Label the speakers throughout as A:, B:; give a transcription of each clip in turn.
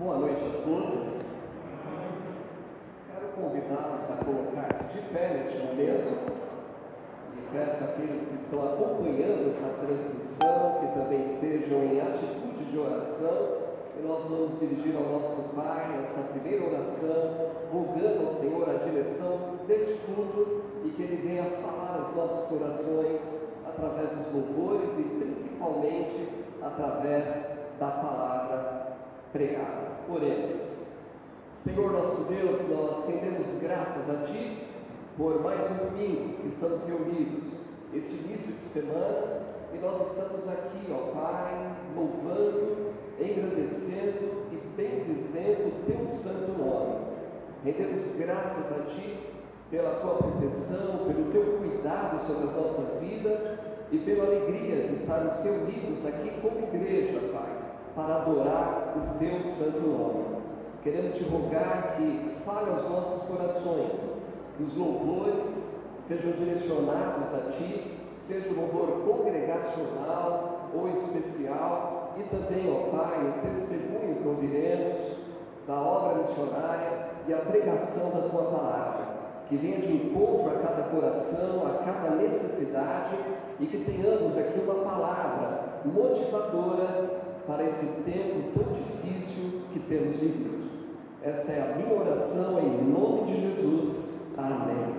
A: Boa noite a todos. Quero convidá-los a colocar-se de pé neste momento e peço àqueles que estão acompanhando essa transmissão que também estejam em atitude de oração, e nós vamos dirigir ao nosso Pai nesta primeira oração, rogando ao Senhor a direção deste culto e que Ele venha falar aos nossos corações através dos louvores e principalmente através da palavra pregada. Oremos. Senhor nosso Deus, nós rendemos graças a Ti por mais um domingo que estamos reunidos, este início de semana, e nós estamos aqui, ó Pai, louvando, engrandecendo e bendizendo o Teu santo nome. Rendemos graças a Ti pela Tua proteção, pelo Teu cuidado sobre as nossas vidas e pela alegria de estarmos reunidos aqui como igreja, Pai, para adorar o Teu santo nome. Queremos Te rogar que fale aos nossos corações, que os louvores sejam direcionados a Ti, seja o louvor congregacional ou especial, e também, ó Pai, o testemunho que ouviremos da obra missionária e a pregação da Tua palavra, que venha de encontro a cada coração, a cada necessidade, e que tenhamos aqui uma palavra motivadora para esse tempo tão difícil que temos vivido. Esta é a minha oração em nome de Jesus. Amém.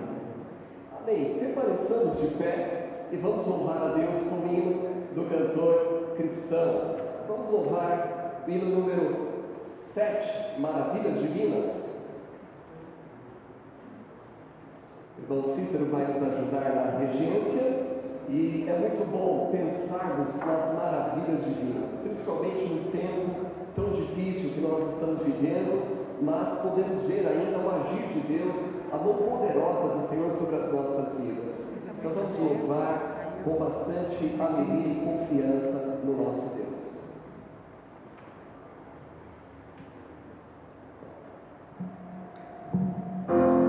A: Amém. Permaneçamos de pé e vamos louvar a Deus com o hino do cantor cristão. Vamos louvar o hino número 7, Maravilhas Divinas. O irmão Cícero vai nos ajudar na regência. E é muito bom pensarmos nas maravilhas divinas, principalmente num tempo tão difícil que nós estamos vivendo, mas podemos ver ainda o agir de Deus, a mão poderosa do Senhor sobre as nossas vidas. Então vamos louvar com bastante alegria e confiança no nosso Deus.
B: Oh,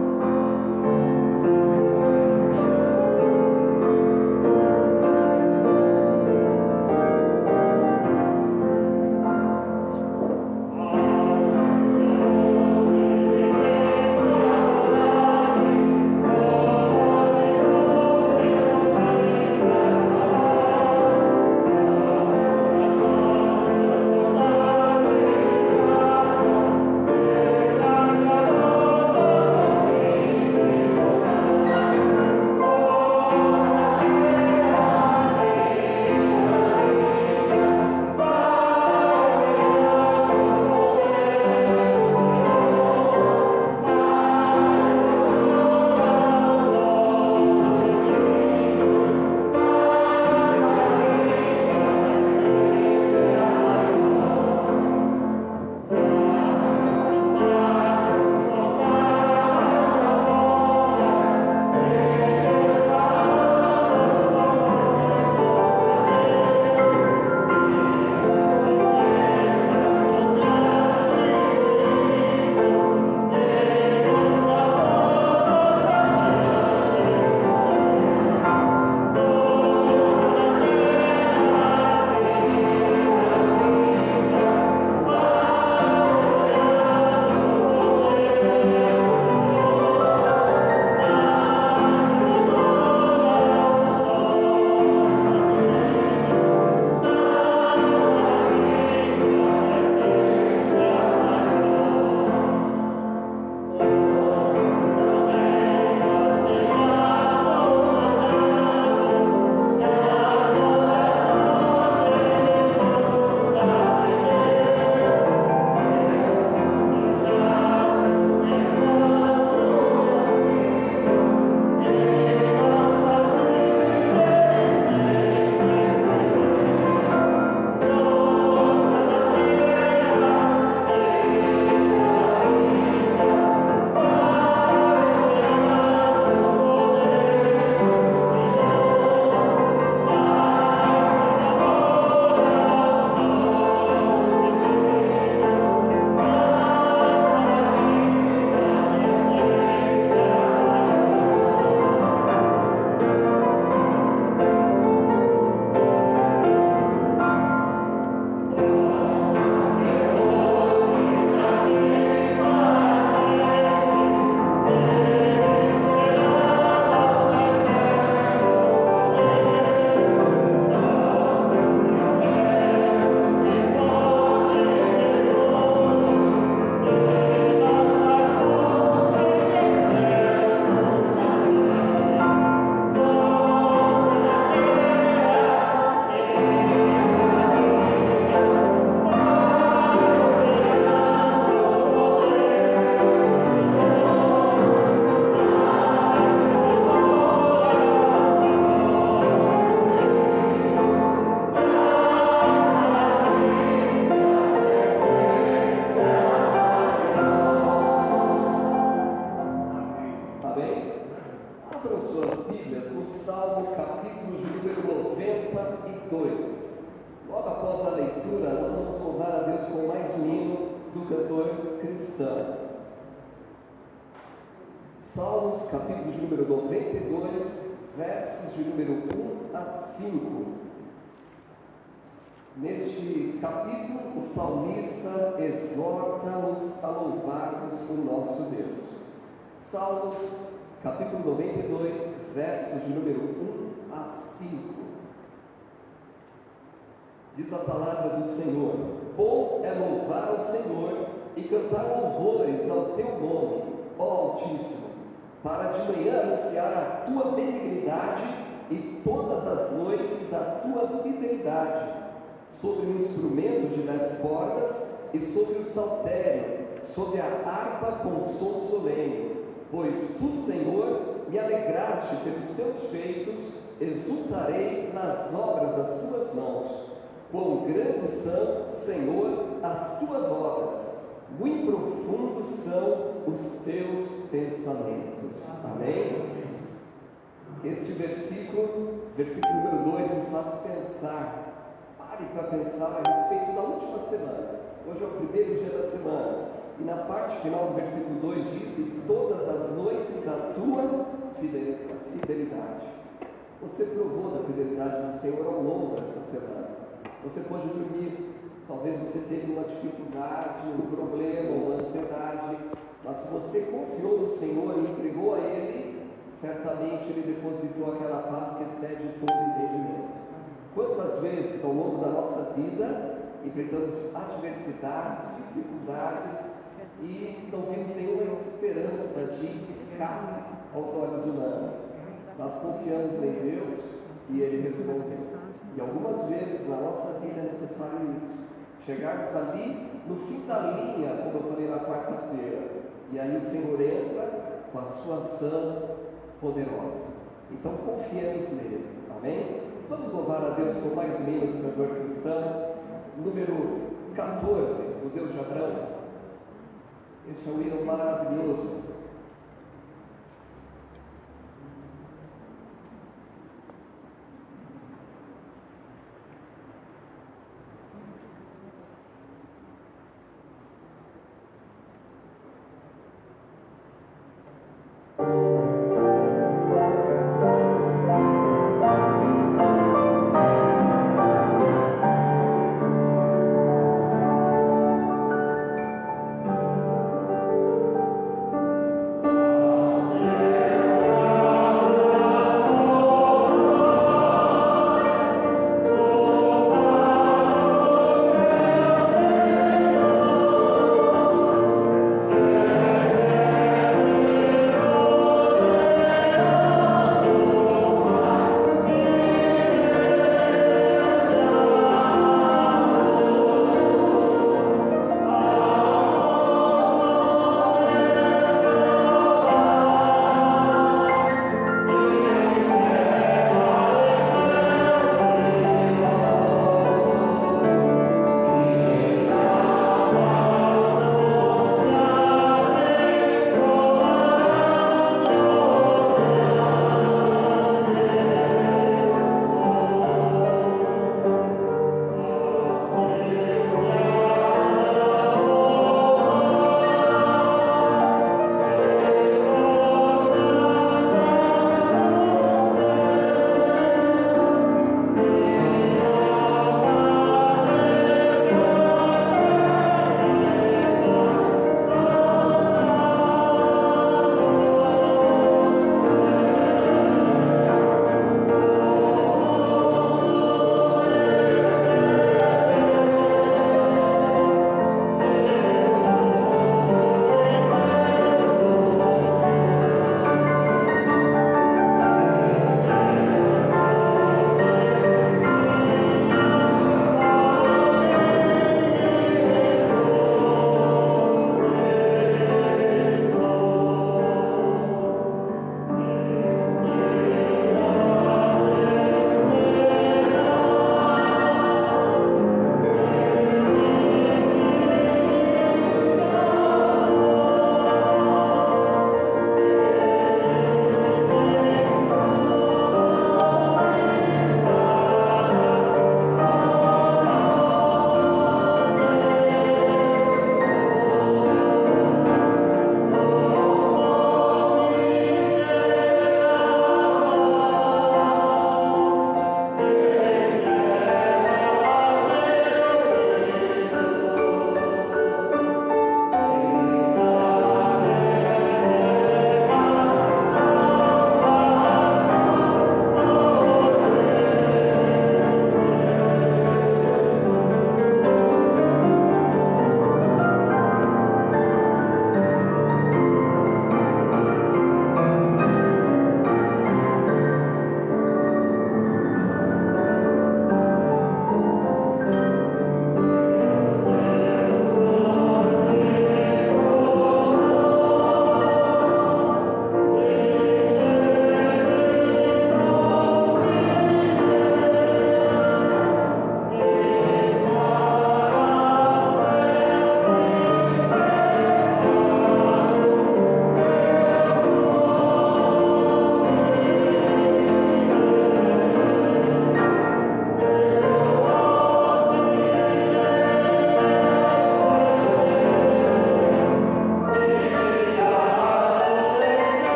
A: após a leitura, nós vamos louvar a Deus com mais um hino do cantor cristão. Salmos, capítulo de número 92, versos de número 1 a 5. Neste capítulo, o salmista exorta-nos a louvarmos o nosso Deus. Salmos, capítulo 92, versos de número 1 a 5. Diz a palavra do Senhor: bom é louvar ao Senhor e cantar louvores ao teu nome, ó Altíssimo, para de manhã anunciar a tua benignidade e todas as noites a tua fidelidade, sobre o instrumento de 10 cordas e sobre o saltério, sobre a harpa com som solene. Pois tu, Senhor, me alegraste pelos teus feitos, exultarei nas obras das tuas mãos. Quão grandes são, Senhor, as tuas obras, muito profundos são os teus pensamentos. Amém? Este versículo número 2, nos faz pensar. Pare para pensar a respeito da última semana. Hoje é o primeiro dia da semana. E na parte final do versículo 2 diz: e todas as noites a tua fidelidade. Você provou da fidelidade do Senhor ao longo desta semana. Você pode dormir, talvez você teve uma dificuldade, um problema, uma ansiedade, mas se você confiou no Senhor e entregou a Ele, certamente Ele depositou aquela paz que excede todo entendimento. Quantas vezes ao longo da nossa vida enfrentamos adversidades, dificuldades e não vemos nenhuma esperança de escape aos olhos humanos. Nós confiamos em Deus e Ele respondeu. E algumas vezes na nossa vida é necessário isso, chegarmos ali no fim da linha, como eu falei na quarta-feira, e aí o Senhor entra com a sua ação poderosa. Então confiemos nele, amém? Vamos louvar a Deus com mais um hino do cantor cristão, número 14, do Deus de Abrão. Este é um hino maravilhoso.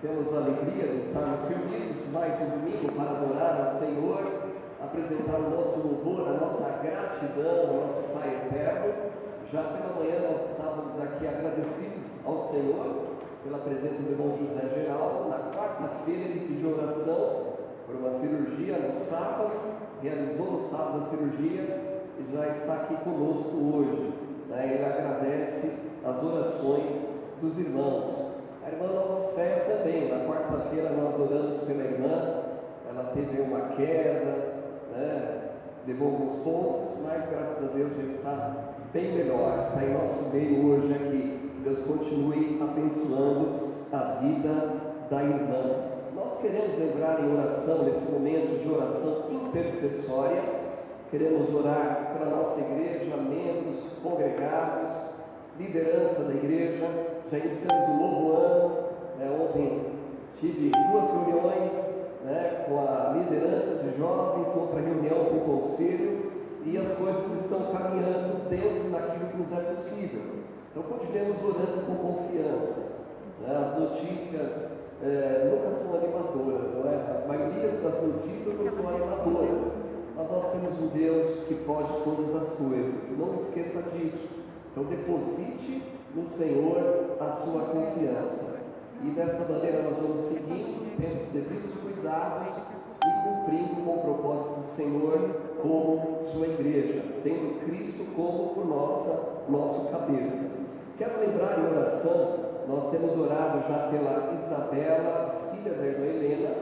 A: Temos a alegria de estarmos reunidos mais um domingo para adorar ao Senhor, apresentar o nosso louvor, a nossa gratidão ao nosso Pai eterno. Já pela manhã nós estávamos aqui agradecidos ao Senhor pela presença do irmão José Geraldo. Na quarta-feira ele pediu oração por uma cirurgia no sábado, realizou no sábado a cirurgia e já está aqui conosco hoje. Ele agradece as orações dos irmãos. A irmã Laodiceia também, na quarta-feira nós oramos pela irmã, ela teve uma queda, levou alguns pontos, mas graças a Deus já está bem melhor, está em nosso meio hoje aqui. Deus continue abençoando a vida da irmã. Nós queremos lembrar em oração, nesse momento de oração intercessória, queremos orar pela nossa igreja, membros, congregados, liderança da igreja. Já iniciamos o novo ano. Ontem tive 2 reuniões com a liderança de jovens, outra reunião com o conselho, e as coisas estão caminhando dentro daquilo que nos é possível. Então continuemos orando com confiança. As notícias nunca são animadoras, A maioria das notícias não são animadoras, mas nós temos um Deus que pode todas as coisas. Não esqueça disso. Então deposite no Senhor a sua confiança. E dessa maneira nós vamos seguindo, tendo os devidos cuidados e cumprindo com o propósito do Senhor como sua igreja, tendo Cristo como o nosso cabeça. Quero lembrar em oração, nós temos orado já pela Isabela, filha da irmã Helena,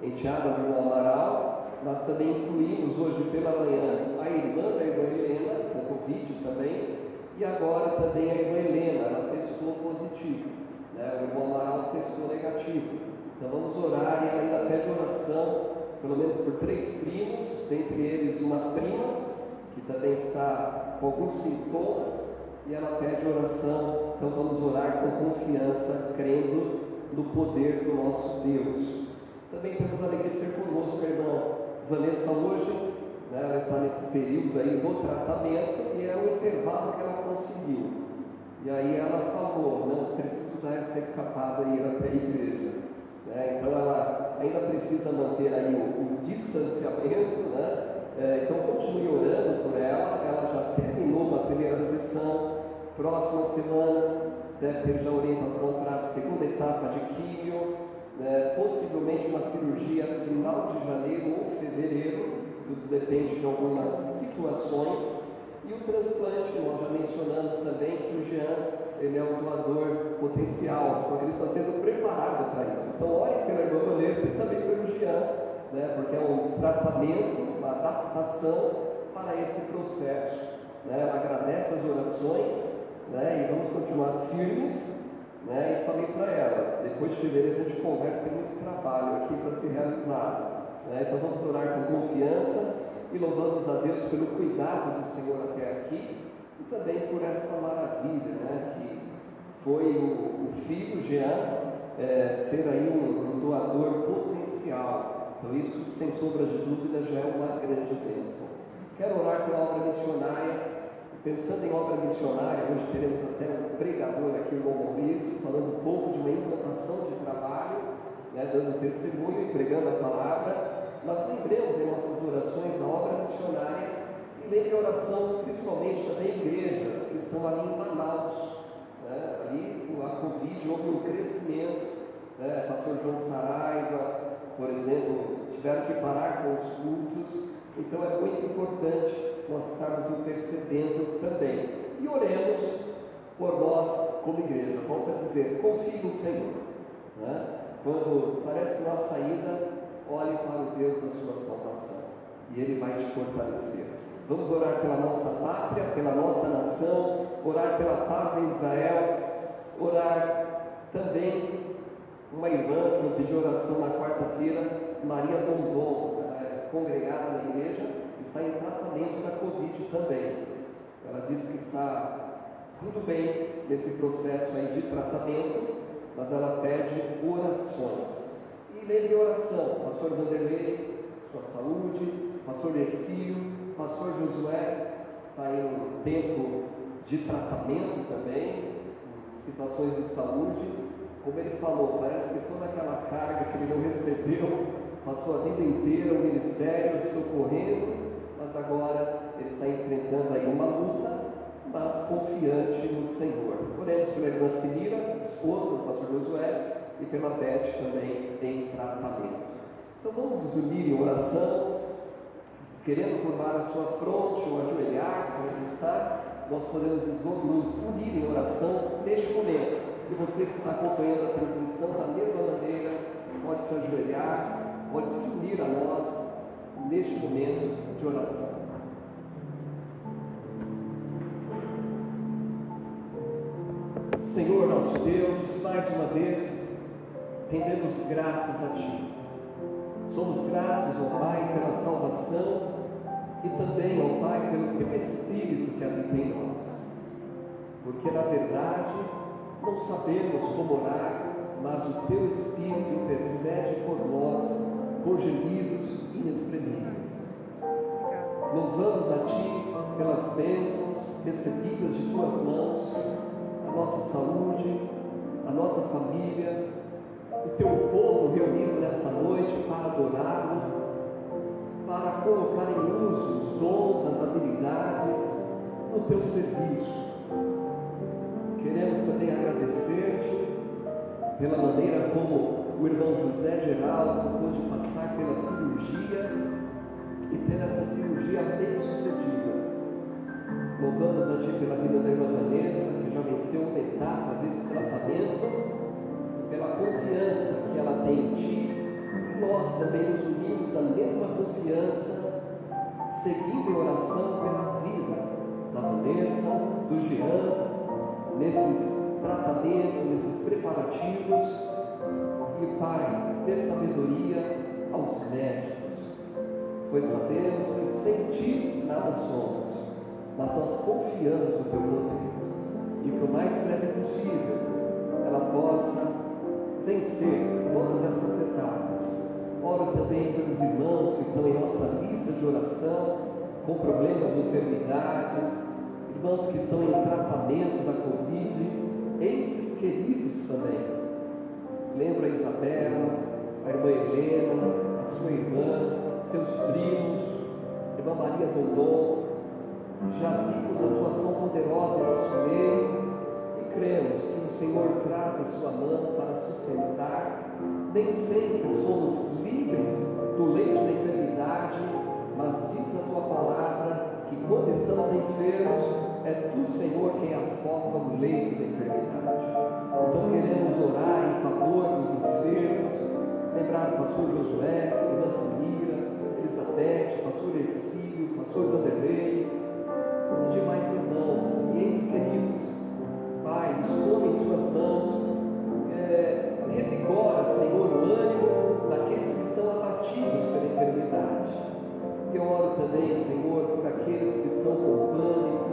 A: enteada do irmão Amaral. Nós também incluímos hoje pela manhã a irmã da irmã Helena, com Covid também, e agora também a irmã Helena, ela testou positivo, o irmão Amaral testou negativo. Então vamos orar, e ela ainda pede oração, pelo menos por 3 primos, dentre eles uma prima, que também está com alguns sintomas, e ela pede oração. Então vamos orar com confiança, crendo no poder do nosso Deus. Também temos a alegria de ter conosco a irmã Vanessa hoje, ela está nesse período aí do tratamento, e é o intervalo que ela conseguiu. E aí ela falou, não preciso dar essa escapada e ir até a igreja. Então ela ainda precisa manter aí o distanciamento, então continue orando por ela. Ela já terminou uma primeira sessão, próxima semana deve ter já orientação para a segunda etapa de químio, possivelmente uma cirurgia final de janeiro ou fevereiro, tudo depende de algumas situações. E o transplante, nós já mencionamos também que o Jean, ele é um doador potencial, só que ele está sendo preparado para isso. Então, ore pela irmã Vanessa e também pelo Jean, porque é um tratamento, uma adaptação para esse processo. Ela agradece as orações, e vamos continuar firmes. E falei para ela, depois de fevereiro a gente conversa, tem muito trabalho aqui para ser realizado. Então vamos orar com confiança e louvamos a Deus pelo cuidado do Senhor até aqui, e também por essa maravilha, que foi o filho Jean ser aí um doador potencial. Então isso, sem sombra de dúvida, já é uma grande bênção. Quero orar pela obra missionária. Pensando em obra missionária, hoje teremos até um pregador aqui, o irmão Maurício, falando um pouco de uma implantação de trabalho, dando testemunho e pregando a palavra. Nós lembremos em nossas orações a obra missionária, e lembre a oração principalmente também igrejas que estão ali em Manaus. Ali com a Covid houve um crescimento. Pastor João Saraiva, por exemplo, tiveram que parar com os cultos. Então é muito importante nós estarmos intercedendo também. E oremos por nós como igreja. Volto a dizer, confie no Senhor. Quando parece que não há saída, olhe para o Deus da sua salvação, e Ele vai te fortalecer. Vamos orar pela nossa pátria, pela nossa nação, orar pela paz em Israel, orar também uma irmã que me pediu oração na quarta-feira, Maria Bombom, congregada na igreja, está em tratamento da Covid também. Ela disse que está tudo bem nesse processo aí de tratamento, mas ela pede orações. E lembre oração, pastor Vanderlei, sua saúde, pastor Ercílio, pastor Josué, está em um tempo de tratamento também, situações de saúde. como ele falou, parece que toda aquela carga que ele não recebeu, passou a vida inteira o ministério socorrendo, mas agora ele está enfrentando aí uma luta, mas confiante no Senhor. Oremos pela irmã Cilira, esposa do pastor Josué, e pela Beth também em tratamento. Então vamos nos unir em oração, querendo curvar a sua fronte ou ajoelhar-se onde está, nós podemos nos unir em oração neste momento. E você que está acompanhando a transmissão da mesma maneira, pode se ajoelhar, pode se unir a nós neste momento de oração. Senhor nosso Deus, mais uma vez, rendemos graças a Ti. Somos gratos, ó Pai, pela salvação e também, ó Pai, pelo Teu Espírito que habita em nós. Porque, na verdade, não sabemos como orar, mas o Teu Espírito intercede por nós, por gemidos inexprimíveis. Louvamos a Ti pelas bênçãos recebidas de Tuas mãos, a nossa saúde, a nossa família, o Teu povo reunido nesta noite para adorá-lo, para colocar em uso os dons, as habilidades no Teu serviço. Queremos também agradecer-te pela maneira como o irmão José Geraldo pôde passar pela cirurgia e ter essa cirurgia bem sucedida. Louvamos a Ti pela vida da irmã Vanessa, que já venceu uma etapa desse tratamento, pela confiança que ela tem em Ti, e nós também nos unimos na mesma confiança, seguindo em oração pela vida da Vanessa, do Jean, nesses tratamentos, nesses preparativos, e Pai, dê sabedoria aos médicos, pois sabemos que sem Ti nada somos, mas nós confiamos no Teu poder, e que o mais breve possível ela possa vencer todas essas etapas. Oro também pelos irmãos que estão em nossa lista de oração, com problemas de enfermidades, irmãos que estão em tratamento da Covid, entes queridos também. Lembra a Isabela, a irmã Helena, a sua irmã, seus primos, irmã Maria Dondon. Já vimos a atuação poderosa em nosso meio e cremos que o Senhor traz a sua mão para sustentar. Nem sempre somos livres do leito da enfermidade, mas diz a Tua palavra que quando estamos enfermos, é Tu, Senhor, quem afoga o leito da enfermidade. Então queremos orar em favor dos enfermos, lembrar o pastor Josué, irmã Cilira, Elizabeth, pastor Ercílio, pastor Vanderlei, e demais irmãos e entes queridos. Pai, nos tome em Suas mãos, revigora, Senhor, o ânimo daqueles que estão abatidos pela enfermidade. Eu oro também, Senhor, por aqueles que estão com pânico,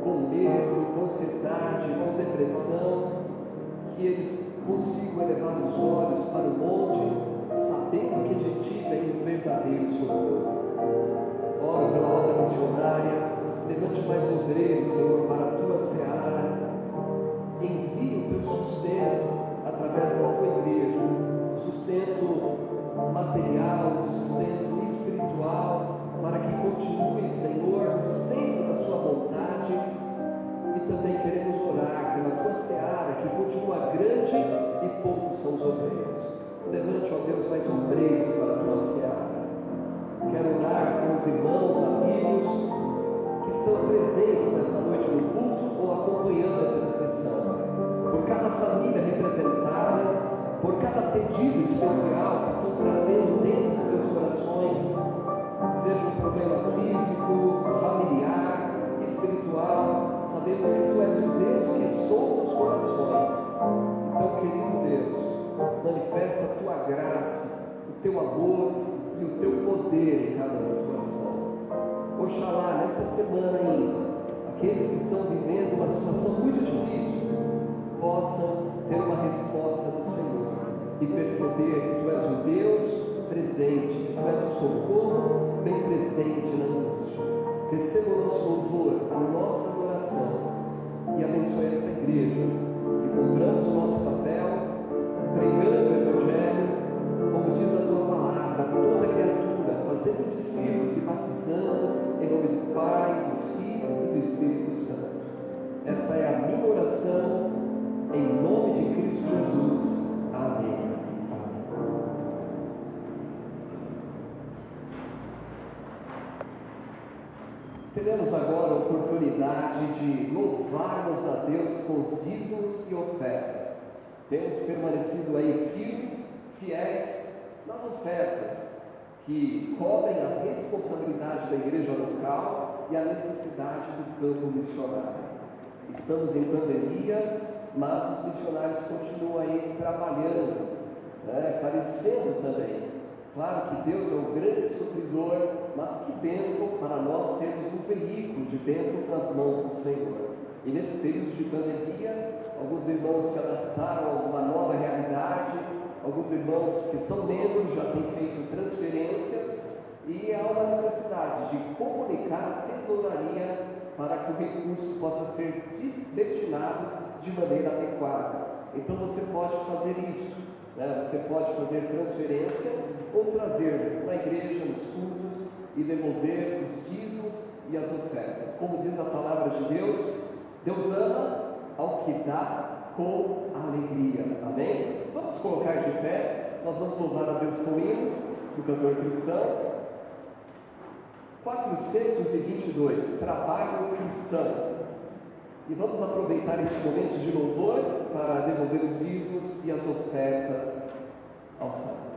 A: com medo, com ansiedade, com depressão, que eles consigam elevar os olhos para o monte, sabendo que de Ti vem o verdadeiro socorro. Oro pela obra missionária, levante mais obreiros, Senhor, para a Tua seara, envie o Teu sustento através da Tua igreja, o sustento material, o sustento espiritual, para que continue, Senhor, no centro da Sua vontade. E também queremos orar pela Tua seara, que continua grande e poucos são os obreiros. Levante, ó Deus, mais obreiros para a Tua seara. Quero orar com os irmãos, amigos que estão presentes nesta noite no culto ou acompanhando a transmissão, por cada família representada, por cada pedido especial que estão trazendo dentro de seus corações, seja um problema físico, familiar, espiritual. Sabemos que Tu és o Deus que sonda os corações. Então, querido Deus, manifesta a Tua graça, o Teu amor e o Teu poder em cada situação. Oxalá, nesta semana ainda, aqueles que estão vivendo uma situação muito difícil possam ter uma resposta do Senhor e perceber que Tu és o Deus presente, que Tu és o socorro bem presente na angústia. Receba o nosso louvor, a nossa adoração e abençoe esta igreja, que cumpramos o nosso papel temos agora a oportunidade de louvarmos a Deus com os dízimos e ofertas. Temos permanecido aí firmes, fiéis nas ofertas, que cobrem a responsabilidade da igreja local e a necessidade do campo missionário. Estamos em pandemia, mas os missionários continuam aí trabalhando, parecendo também. Claro que Deus é um grande supridor, mas que bênção para nós sermos um veículo de bênçãos nas mãos do Senhor. E nesse período de pandemia, alguns irmãos se adaptaram a uma nova realidade, alguns irmãos que são membros já têm feito transferências, e há uma necessidade de comunicar a tesouraria para que o recurso possa ser destinado de maneira adequada. Então você pode fazer isso, você pode fazer transferência ou trazer na igreja, nos cultos, e devolver os dízimos e as ofertas. Como diz a palavra de Deus, Deus ama ao que dá com alegria. Amém? Vamos colocar de pé, nós vamos louvar a Deus com o hino do cantor cristão. 422, trabalho cristão. E vamos aproveitar esse momento de louvor para devolver os dízimos e as ofertas aos santos.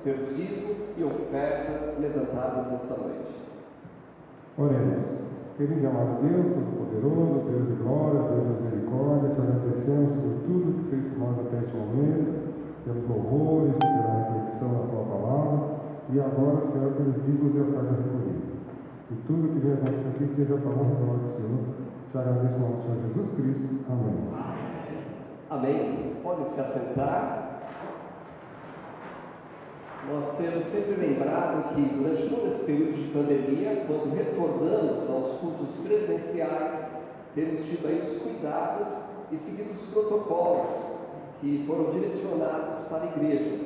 A: pelos dízimos e ofertas levantadas nesta noite.
B: Oremos. Querido e amado Deus, Todo-Poderoso, Deus de glória, Deus de misericórdia, te agradecemos por tudo que fez por nós até este momento, pelos louvores, pela reflexão da tua palavra, e agora, Senhor, pelos dízimos e ofertas recolhidas. E tudo que vem acontecer aqui seja para a honra e glória do Senhor. Te agradeço no nome do Senhor Jesus Cristo. Amém.
A: Amém. Podem se assentar. Nós temos sempre lembrado que durante todo esse período de pandemia, quando retornamos aos cultos presenciais, temos tido aí os cuidados e seguido os protocolos que foram direcionados para a igreja.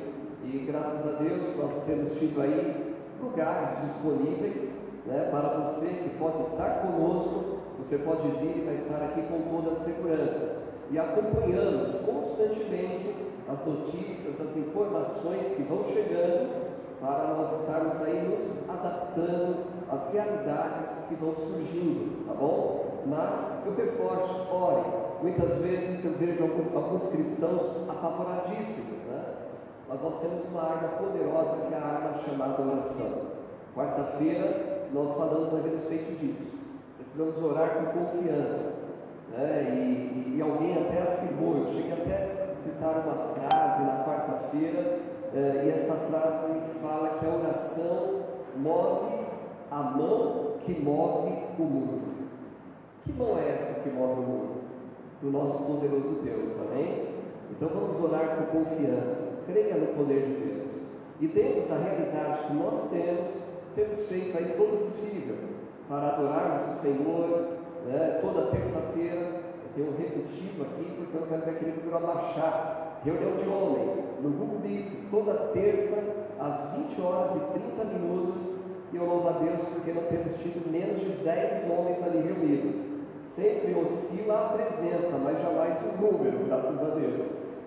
A: E graças a Deus nós temos tido aí lugares disponíveis, né, para você que pode estar conosco, você pode vir e vai estar aqui com toda a segurança. E acompanhamos constantemente as notícias, as informações que vão chegando para nós estarmos aí nos adaptando às realidades que vão surgindo, tá bom? Mas eu reforço, ore. Muitas vezes eu vejo alguns cristãos apavoradíssimos, né? Mas nós temos uma arma poderosa que é a arma chamada oração. Quarta-feira nós falamos a respeito disso. Precisamos orar com confiança, né? E alguém até afirmou, eu cheguei até citar uma frase na quarta-feira, e essa frase fala que a oração move a mão que move o mundo. Que mão é essa que move o mundo? Do nosso poderoso Deus, amém? Então vamos orar com confiança, creia no poder de Deus. E dentro da realidade que nós temos feito aí todo o possível para adorarmos o Senhor, né? Toda terça-feira. Eu tenho repetido aqui porque eu não quero ver aquele número abaixar. Reunião de homens no Google Meet, toda terça às 20 horas e 30 minutos. E eu louvo a Deus porque não temos tido menos de 10 homens ali reunidos. Sempre oscila a presença, mas jamais o número, graças a Deus.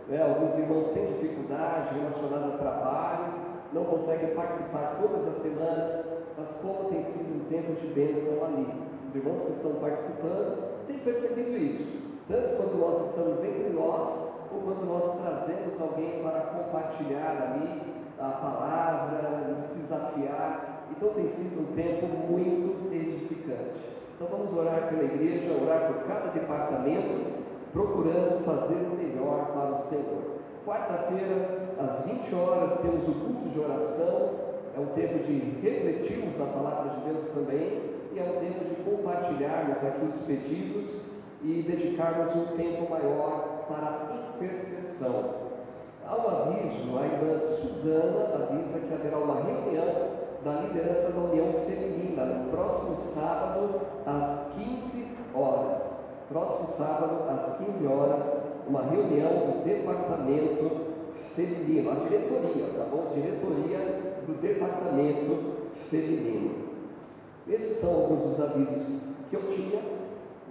A: Alguns irmãos têm dificuldade relacionada ao trabalho, não conseguem participar todas as semanas, mas como tem sido um tempo de bênção ali. Os irmãos que estão participando têm percebido isso, tanto quando nós estamos entre nós, ou quando nós trazemos alguém para compartilhar ali a palavra, nos desafiar. Então tem sido um tempo muito edificante. Então vamos orar pela igreja, orar por cada departamento, procurando fazer o melhor para o Senhor. Quarta-feira, às 20 horas, temos o culto de oração. É um tempo de refletirmos a palavra de Deus também, e é um tempo de compartilharmos aqui os pedidos e dedicarmos um tempo maior para a intercessão. Há um aviso, a irmã Suzana avisa que haverá uma reunião da liderança da União Feminina no próximo sábado às 15 horas. Próximo sábado às 15 horas, uma reunião do departamento feminino, a diretoria, tá bom? Diretoria do departamento feminino. Esses são alguns dos avisos que eu tinha.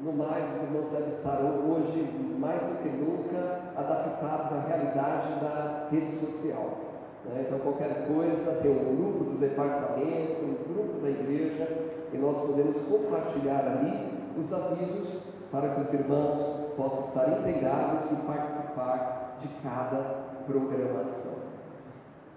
A: No mais, os irmãos devem estar hoje, mais do que nunca, adaptados à realidade da rede social. Então, qualquer coisa, tem um grupo do departamento, um grupo da igreja, e nós podemos compartilhar ali os avisos para que os irmãos possam estar integrados e participar de cada programação.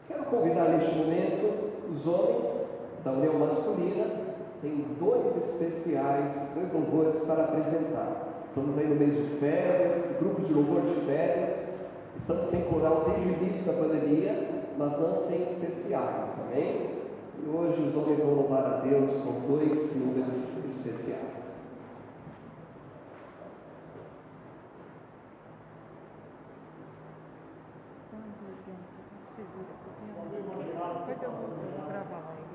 A: Quero convidar neste momento os homens da União Masculina. Tem dois especiais, dois louvores para apresentar. Estamos aí no mês de férias, grupo de louvor de férias. Estamos sem coral desde o início da pandemia, mas não sem especiais, amém? E hoje os homens vão louvar a Deus com dois números especiais.
C: Depois eu vou gravar eles.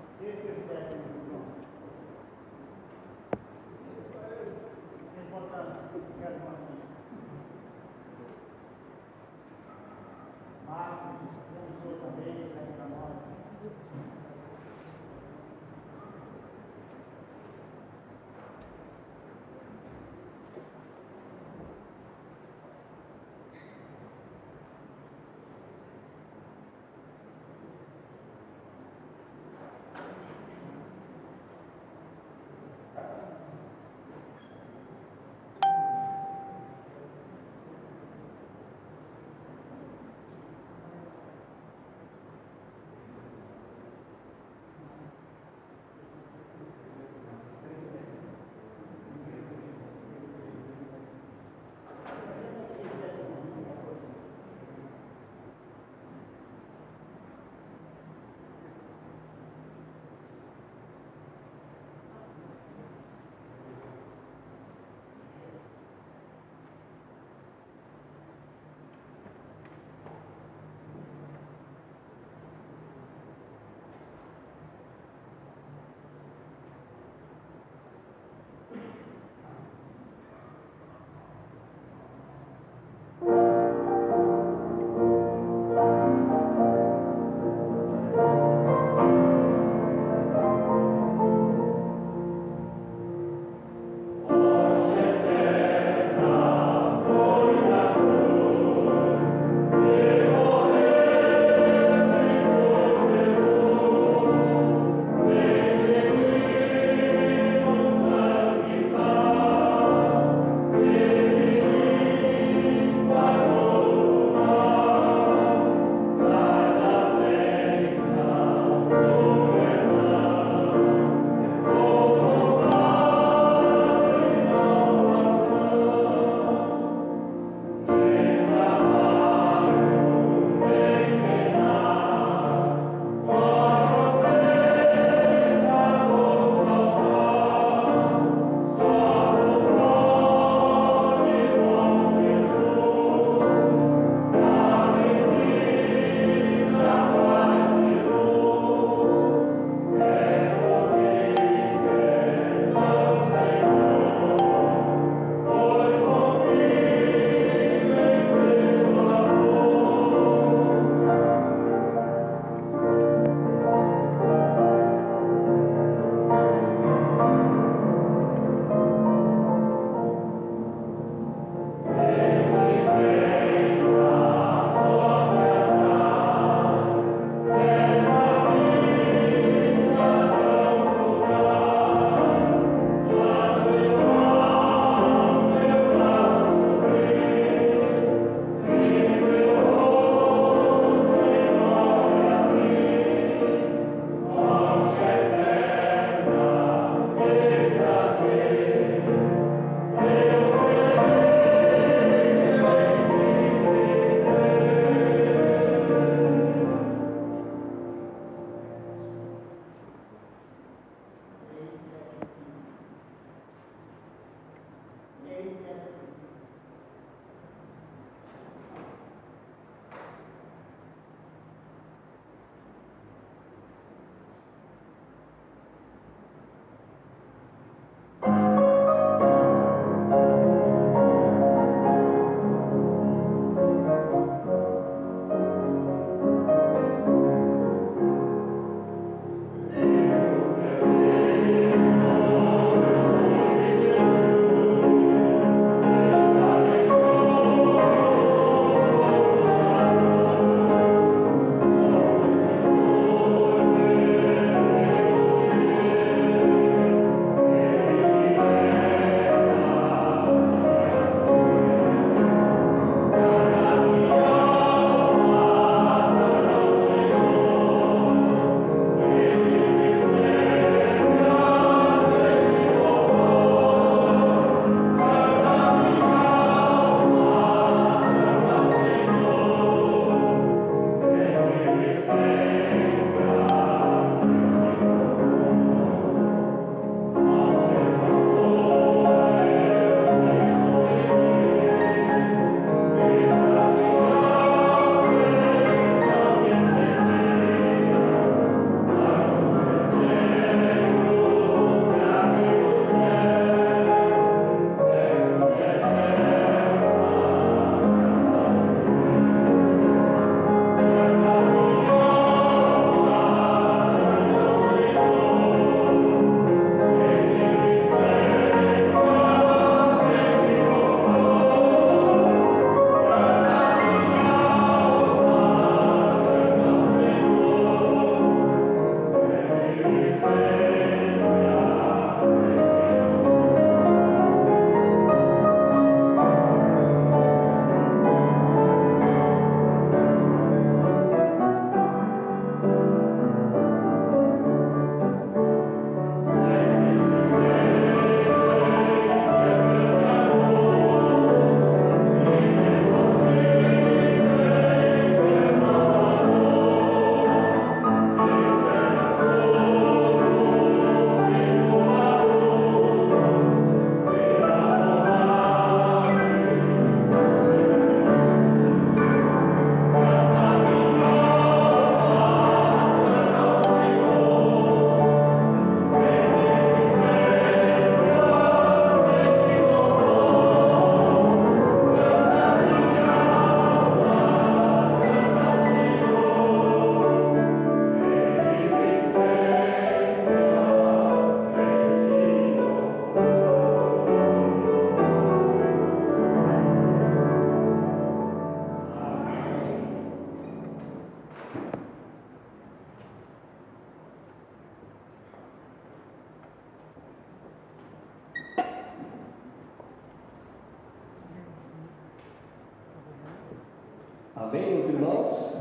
A: Amém, meus irmãos?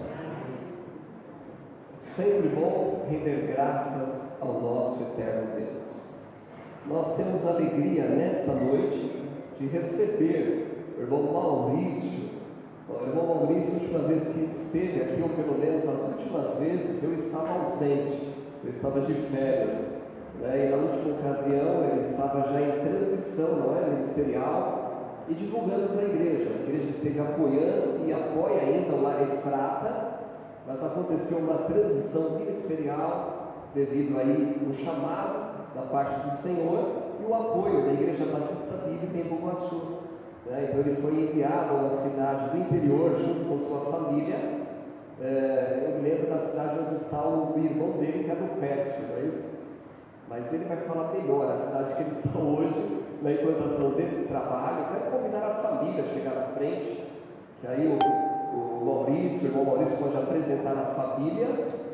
A: Sempre bom render graças ao nosso eterno Deus. Nós temos a alegria nesta noite de receber o irmão Maurício. O irmão Maurício, a última vez que esteve aqui, ou pelo menos as últimas vezes, eu estava ausente, eu estava de férias, né? E na última ocasião ele estava já em transição, não é, ministerial, e divulgando para a igreja esteve apoiando e apoia ainda o Área Frata, mas aconteceu uma transição ministerial devido aí o chamado da parte do Senhor e o apoio da Igreja Batista Bíblica em Bugaçu, né? Então ele foi enviado a uma cidade do interior junto com sua família. Eu me lembro da cidade onde está o irmão dele, que é do Pércio, não é isso? Mas ele vai falar melhor a cidade que ele está hoje, na implantação desse trabalho. Eu quero convidar a família a chegar à frente, que aí o Maurício, o irmão Maurício pode apresentar a família.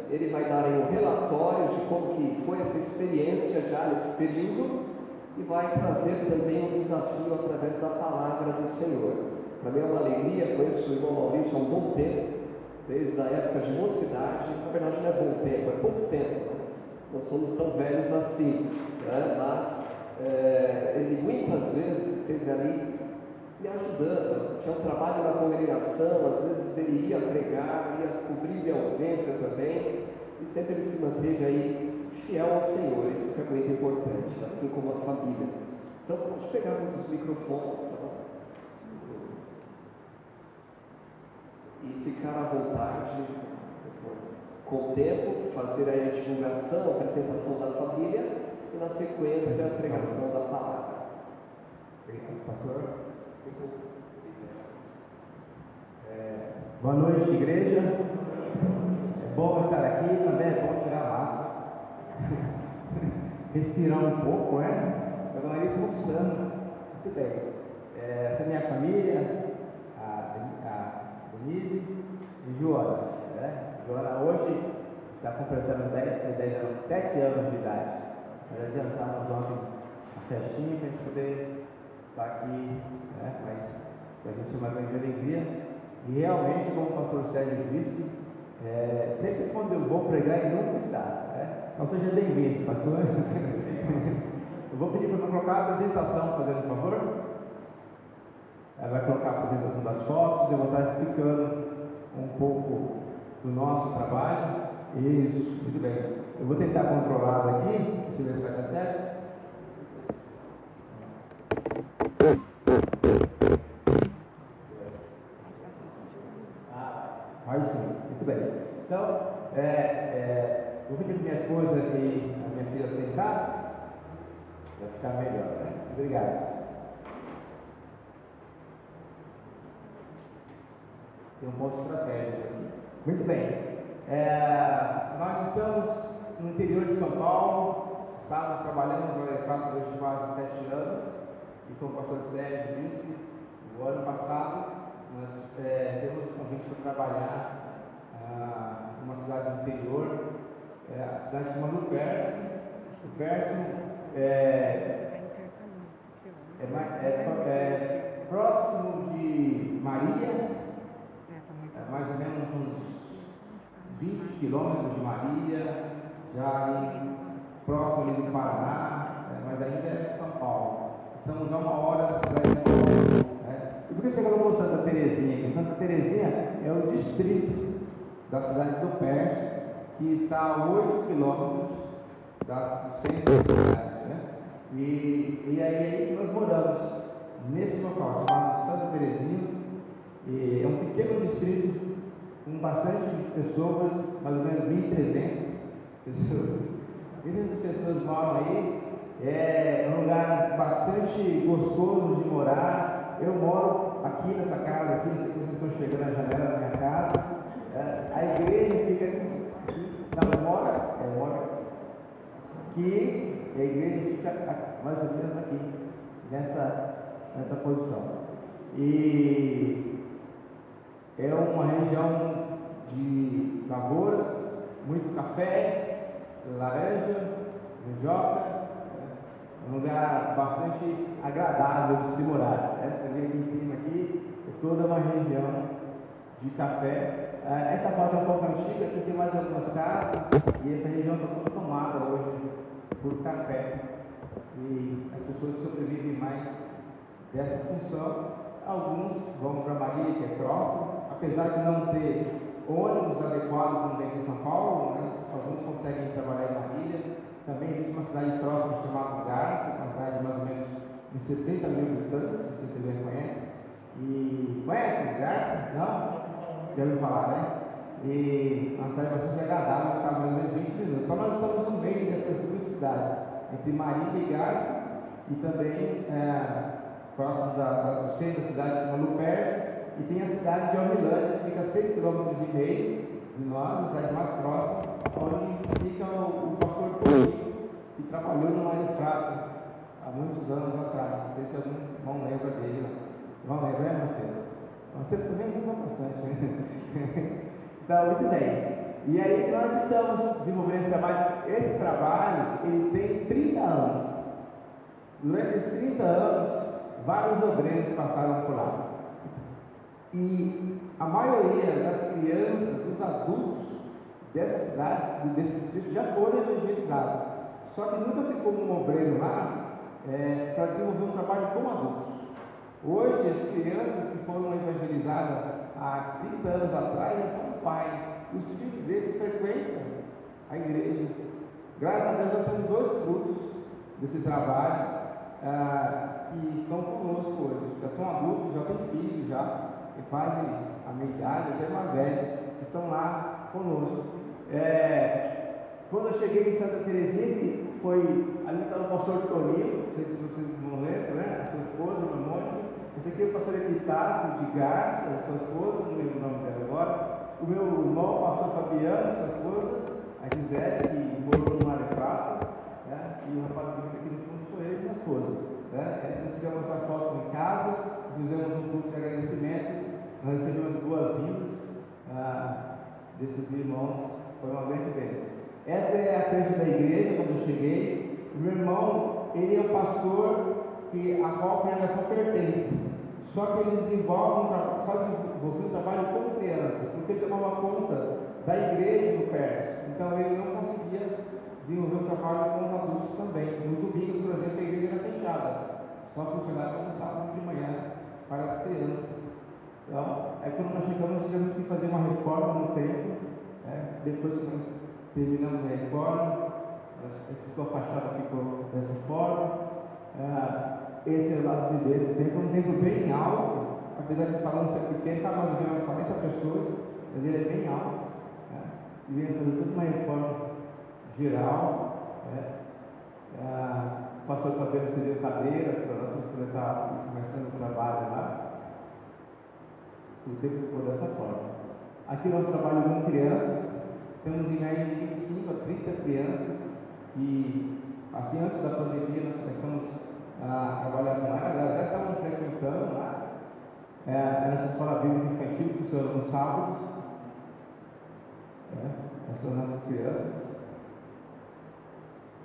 A: Ele vai dar aí um relatório de como que foi essa experiência já nesse período e vai trazer também um desafio através da palavra do Senhor. Para mim é uma alegria, conheço o irmão Maurício há um bom tempo, desde a época de mocidade. Na verdade não é bom tempo, é pouco tempo, né? Não somos tão velhos assim, né? Mas ele muitas vezes esteve ali me ajudando. Tinha um trabalho na congregação, às vezes ele ia pregar, ia cobrir minha ausência também, e sempre ele se manteve aí fiel ao Senhor. Isso que é muito importante, assim como a família. Então pode pegar muitos microfones, tá? E ficar à vontade, com o tempo, fazer aí a divulgação, a apresentação da família e na sequência a pregação da palavra.
D: Obrigado, pastor. Boa noite, igreja. É bom estar aqui, também é bom tirar a máscara. Respirar um pouco, né? Meu nariz coçando. Muito bem. Essa é minha família, a Denise e Joana. Né? Joana hoje está completando 10 anos, 7 anos de idade. Nós adiantamos ontem a festinha para a gente poder estar aqui, né? Mas para a gente é uma grande alegria. E realmente, como o pastor Sérgio disse, sempre quando eu vou pregar, ele nunca está. Né? Então seja bem-vindo, pastor. Eu vou pedir para colocar a apresentação, fazendo um favor. Ela vai colocar a apresentação das fotos, eu vou estar explicando um pouco do nosso trabalho. Isso, muito bem. Eu vou tentar controlá-lo aqui, deixa eu ver se vai dar certo. Aí sim, muito bem. Então, vou pedir para minha esposa e a minha filha sentar, vai ficar melhor, né? Obrigado. Tem um ponto estratégico aqui. Muito bem. Nós estamos no interior de São Paulo, estávamos trabalhando no Elefato durante quase 7 anos, e como o pastor Sérgio disse, no ano passado nós temos um convite para trabalhar numa cidade do interior, a cidade chamada Pércio. O Pércio é próximo de Maria, mais ou menos uns 20 quilômetros de Maria, já ali próximo ali do Paraná, mas ainda é São Paulo. Estamos a 1 hora da cidade de São Paulo. E por que você colocou Santa Terezinha aqui? Santa Terezinha é o distrito da cidade do Pércio, que está a 8 quilômetros do centro da cidade. Né? E aí nós moramos nesse local, chamado Santa Terezinha. E é um pequeno distrito com bastante pessoas, mais ou menos 1.300 pessoas. 1.300 pessoas moram aí. É um lugar bastante gostoso de morar. Eu moro aqui nessa casa, aqui, não sei se vocês estão chegando na janela da minha casa. A igreja fica aqui. Não, eu moro aqui, e a igreja fica mais ou menos aqui, nessa posição. E é uma região de lavoura, muito café, laranja, mandioca. Um lugar bastante agradável de se morar. Você vê aqui em cima aqui, é toda uma região de café. Essa foto é um pouco antiga, aqui tem mais algumas casas e essa região está toda tomada hoje por café. E as pessoas sobrevivem mais dessa função. Alguns vão para Marília, que é próximo, apesar de não ter ônibus adequado como tem aqui em São Paulo, mas alguns conseguem trabalhar em Marília. Também existe uma cidade próxima chamada Garça, uma cidade de mais ou menos uns 60 mil habitantes, não sei se você já conhece. E conhece Garça? Não? Já ouviu falar, né? E uma cidade bastante agradável, está mais ou menos 20 minutos. Então nós estamos no meio dessas duas cidades, entre Marília e Garça, e também próximo do centro da cidade de Luperce, e tem a cidade de Orlândia, que fica a 6,5 km de nós, a cidade mais próxima, onde fica o pastor Toninho, que trabalhou no Mário Frato há muitos anos atrás. Não sei se algum irmão lembra dele. Não lembra, né, Marcelo? Marcelo também lembra bastante, né? Então, muito bem. E aí nós estamos desenvolvendo esse trabalho. Esse trabalho, ele tem 30 anos. Durante esses 30 anos, vários obreiros passaram por lá. E a maioria das crianças, dos adultos dessa cidade, desse distrito, já foram evangelizados. Só que nunca ficou um obreiro lá para desenvolver um trabalho com adultos. Hoje, as crianças que foram evangelizadas há 30 anos atrás já são pais. Os filhos deles frequentam a igreja. Graças a Deus, nós temos 2 frutos desse trabalho que estão conosco hoje. Já são adultos, já têm filhos, já que fazem a meia idade, até mais velhos, que estão lá conosco. Quando eu cheguei em Santa Teresinha, ali estava o pastor Toninho, não sei se vocês não lembram, né? A sua esposa, o Mamônio. Esse aqui é o pastor Epitácio de Garça, a sua esposa, não lembro o nome dela agora. O meu irmão, o pastor Fabiano, sua esposa, a Gisele, que morou no Mário Frato, né? E o rapaz que fica aqui no fundo sou eu e minha esposa. Né? Nós tivemos essa foto em casa, fizemos um culto de agradecimento, nós recebemos boas-vindas desses irmãos, foi uma grande bênção. Essa é a frente da igreja, quando eu cheguei. O meu irmão, ele é o pastor a qual a congregação pertence. Só que ele desenvolve um trabalho com crianças, porque ele tomava conta da igreja do Pérsia. Então ele não conseguia desenvolver um trabalho com os adultos também. Nos domingos, por exemplo, a igreja era fechada. Só funcionava no sábado de manhã para as crianças. Então, quando nós chegamos, tivemos que fazer uma reforma no templo. Depois que nós terminamos a reforma, a fachada ficou dessa forma. Esse é o lado direito do templo, um templo bem alto, apesar de o salão ser pequeno, está mais ou menos 40 pessoas, mas ele é bem alto. E vem fazer toda uma reforma geral. O pastor Fabiano cedeu cadeiras para nós poder estar começando o trabalho lá. O tempo ficou dessa forma. Aqui nós trabalhamos com crianças, temos em média de 25 a 30 crianças, e assim antes da pandemia nós começamos a trabalhar com elas, elas já estavam frequentando lá. A nossa escola bíblica infantil que funciona nos sábados. Essas são nossas crianças.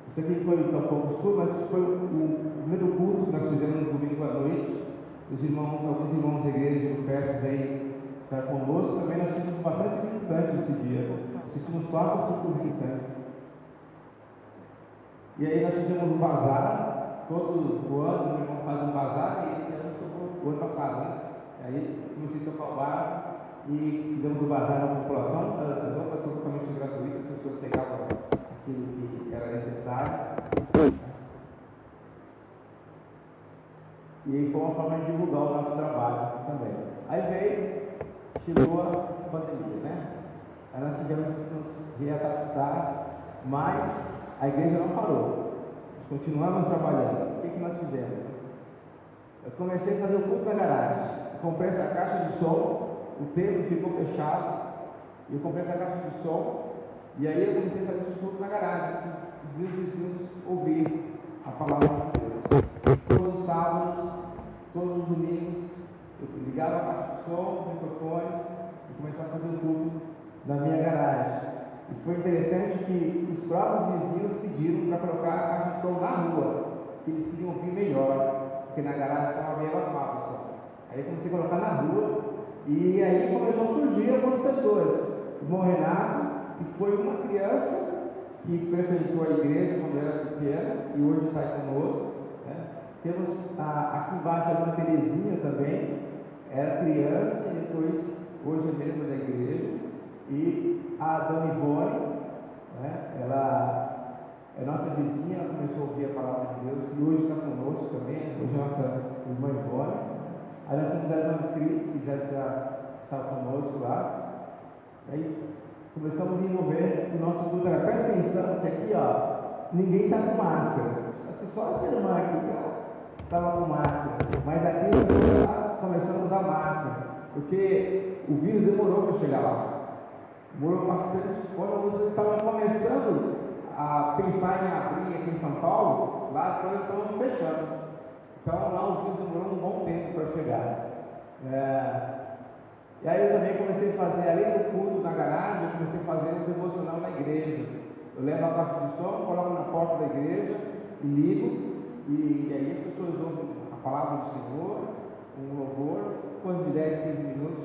D: Isso aqui foi um pouco escuro, mas foi o primeiro culto que nós fizemos no domingo à noite. Alguns irmãos da igreja do Pérsia veio estar conosco. Também nós tivemos bastante visitantes esse dia. Assistimos 4 ou 5 visitantes. E aí nós fizemos um bazar. Todo o ano o irmão faz um bazar, e esse ano foi o ano passado, né? Aí comecei a tocar o bar e fizemos o bazar na população. As roupas são totalmente gratuitas, as pessoas pegavam aquilo que era necessário. E aí foi uma forma de divulgar o nosso trabalho também. Aí chegou a pandemia, né? Aí nós tivemos que nos readaptar, mas a igreja não parou. Continuamos trabalhando. O que nós fizemos? Eu comecei a fazer o culto na garagem. Eu comprei essa caixa de som, o templo ficou fechado, e eu comprei essa caixa de som, e aí eu comecei a fazer esse culto na garagem, os meus vizinhos ouvir a palavra de Deus. Todos os sábados, todos os domingos, eu ligava a caixa de som, o microfone, e começava a fazer o culto na minha garagem. E foi interessante que os próprios vizinhos pediram para colocar a caixa de som na rua, que eles queriam ouvir melhor, porque na garagem estava meio abafado só. Aí eu comecei a colocar na rua, E aí começou a surgir algumas pessoas. O irmão Renato, que foi uma criança que frequentou a igreja quando era pequena e hoje está conosco. Né? Temos aqui embaixo a irmã Terezinha também, era criança e depois, hoje é membro da igreja. E a dona Ivone, né? Ela é nossa vizinha, ela começou a ouvir a palavra de Deus e hoje está conosco também, hoje é nossa irmã Ivone. Aí nós temos a irmã Cris, que já está conosco lá. Aí começamos a envolver o nosso culto. Presta atenção que aqui, ó, ninguém está com máscara. Acho que só essa irmã aqui estava com máscara. Mas aqui nós começamos a usar máscara, porque o vírus demorou para chegar lá. Demorou bastante. Quando vocês estavam começando a pensar em abrir aqui em São Paulo, lá as coisas estavam fechando. Então lá o vírus demorou um bom tempo para chegar. E aí eu também comecei a fazer, além do culto na garagem, eu comecei a fazer um devocional na igreja. Eu levo a caixa de som, coloco na porta da igreja e ligo, e aí as pessoas ouvem a palavra do Senhor, um louvor, coisa de 10, 15 minutos.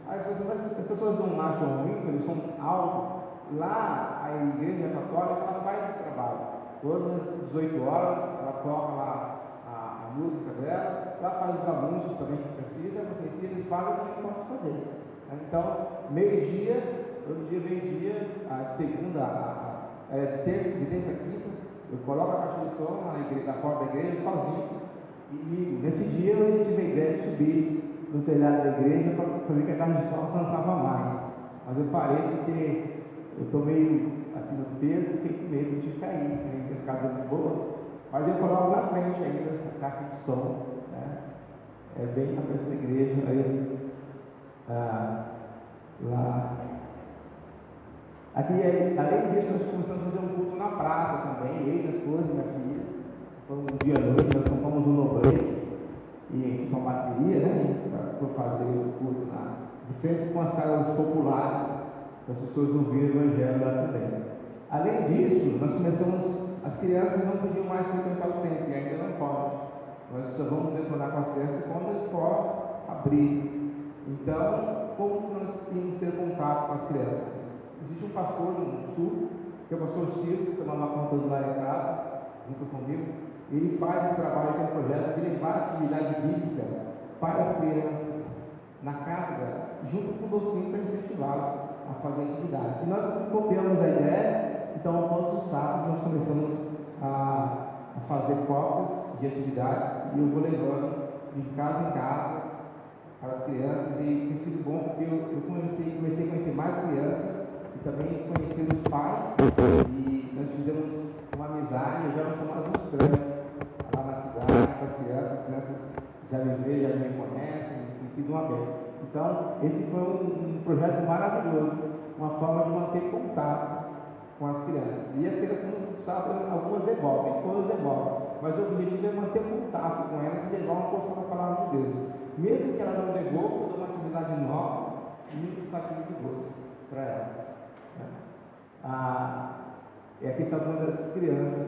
D: Aí as pessoas não acham ruim, porque eles são altos. Lá, a igreja católica, ela faz esse trabalho. Todas as 18 horas, ela toca lá a música dela, ela faz os anúncios também que precisa, se eles fazem, eu também posso fazer. Então, meio-dia, todo dia meio-dia, de segunda, de terça a quinta, eu coloco a caixa de som na porta da igreja sozinho e ligo. Nesse dia eu tive a ideia de subir no telhado da igreja para ver que a caixa de som alcançava mais. Mas eu parei porque eu estou meio acima do peso, fiquei com medo de cair, né? A escada é muito boa. Mas eu coloco na frente ainda a caixa de som, né? É bem na frente da igreja, aí, lá. Aqui, além disso, nós começamos a fazer um culto na praça também, eu, minha esposa e minha filha. Foi um dia à noite, nós compramos um no-break e uma bateria, né? Para fazer o culto de frente com as casas populares, para as pessoas ouvirem o evangelho lá também. Além disso, nós começamos. As crianças não podiam mais frequentar o templo, e ainda não pode. Nós só vamos retornar com as crianças quando a escola abrir. Então, como nós temos que ter contato com as crianças? Existe um pastor no sul, que é o pastor Ciro, que toma conta do Larecado, junto comigo. Ele faz esse trabalho, que é um projeto de levar a atividade bíblica para as crianças, na casa delas, junto com o docinho para incentivá-los a fazer atividades. E nós copiamos a ideia. Então, todos os sábados nós começamos a fazer cópias de atividades e eu vou levando de casa em casa para as crianças e tem sido bom porque eu comecei a conhecer mais crianças e também conhecer os pais e nós fizemos uma amizade, eu já não sou mais um estranho lá na cidade com as crianças já me veem, já me conhecem, tem sido uma bênção. Então, esse foi um projeto maravilhoso, uma forma de manter contato com as crianças. E as crianças não sabem, algumas devolvem, todas devolvem. Mas o objetivo é manter contato com elas e levar uma porção da palavra de Deus. Mesmo que ela não devolva, eu dou uma atividade nova e um saquinho de doce para ela. E aqui está uma das crianças.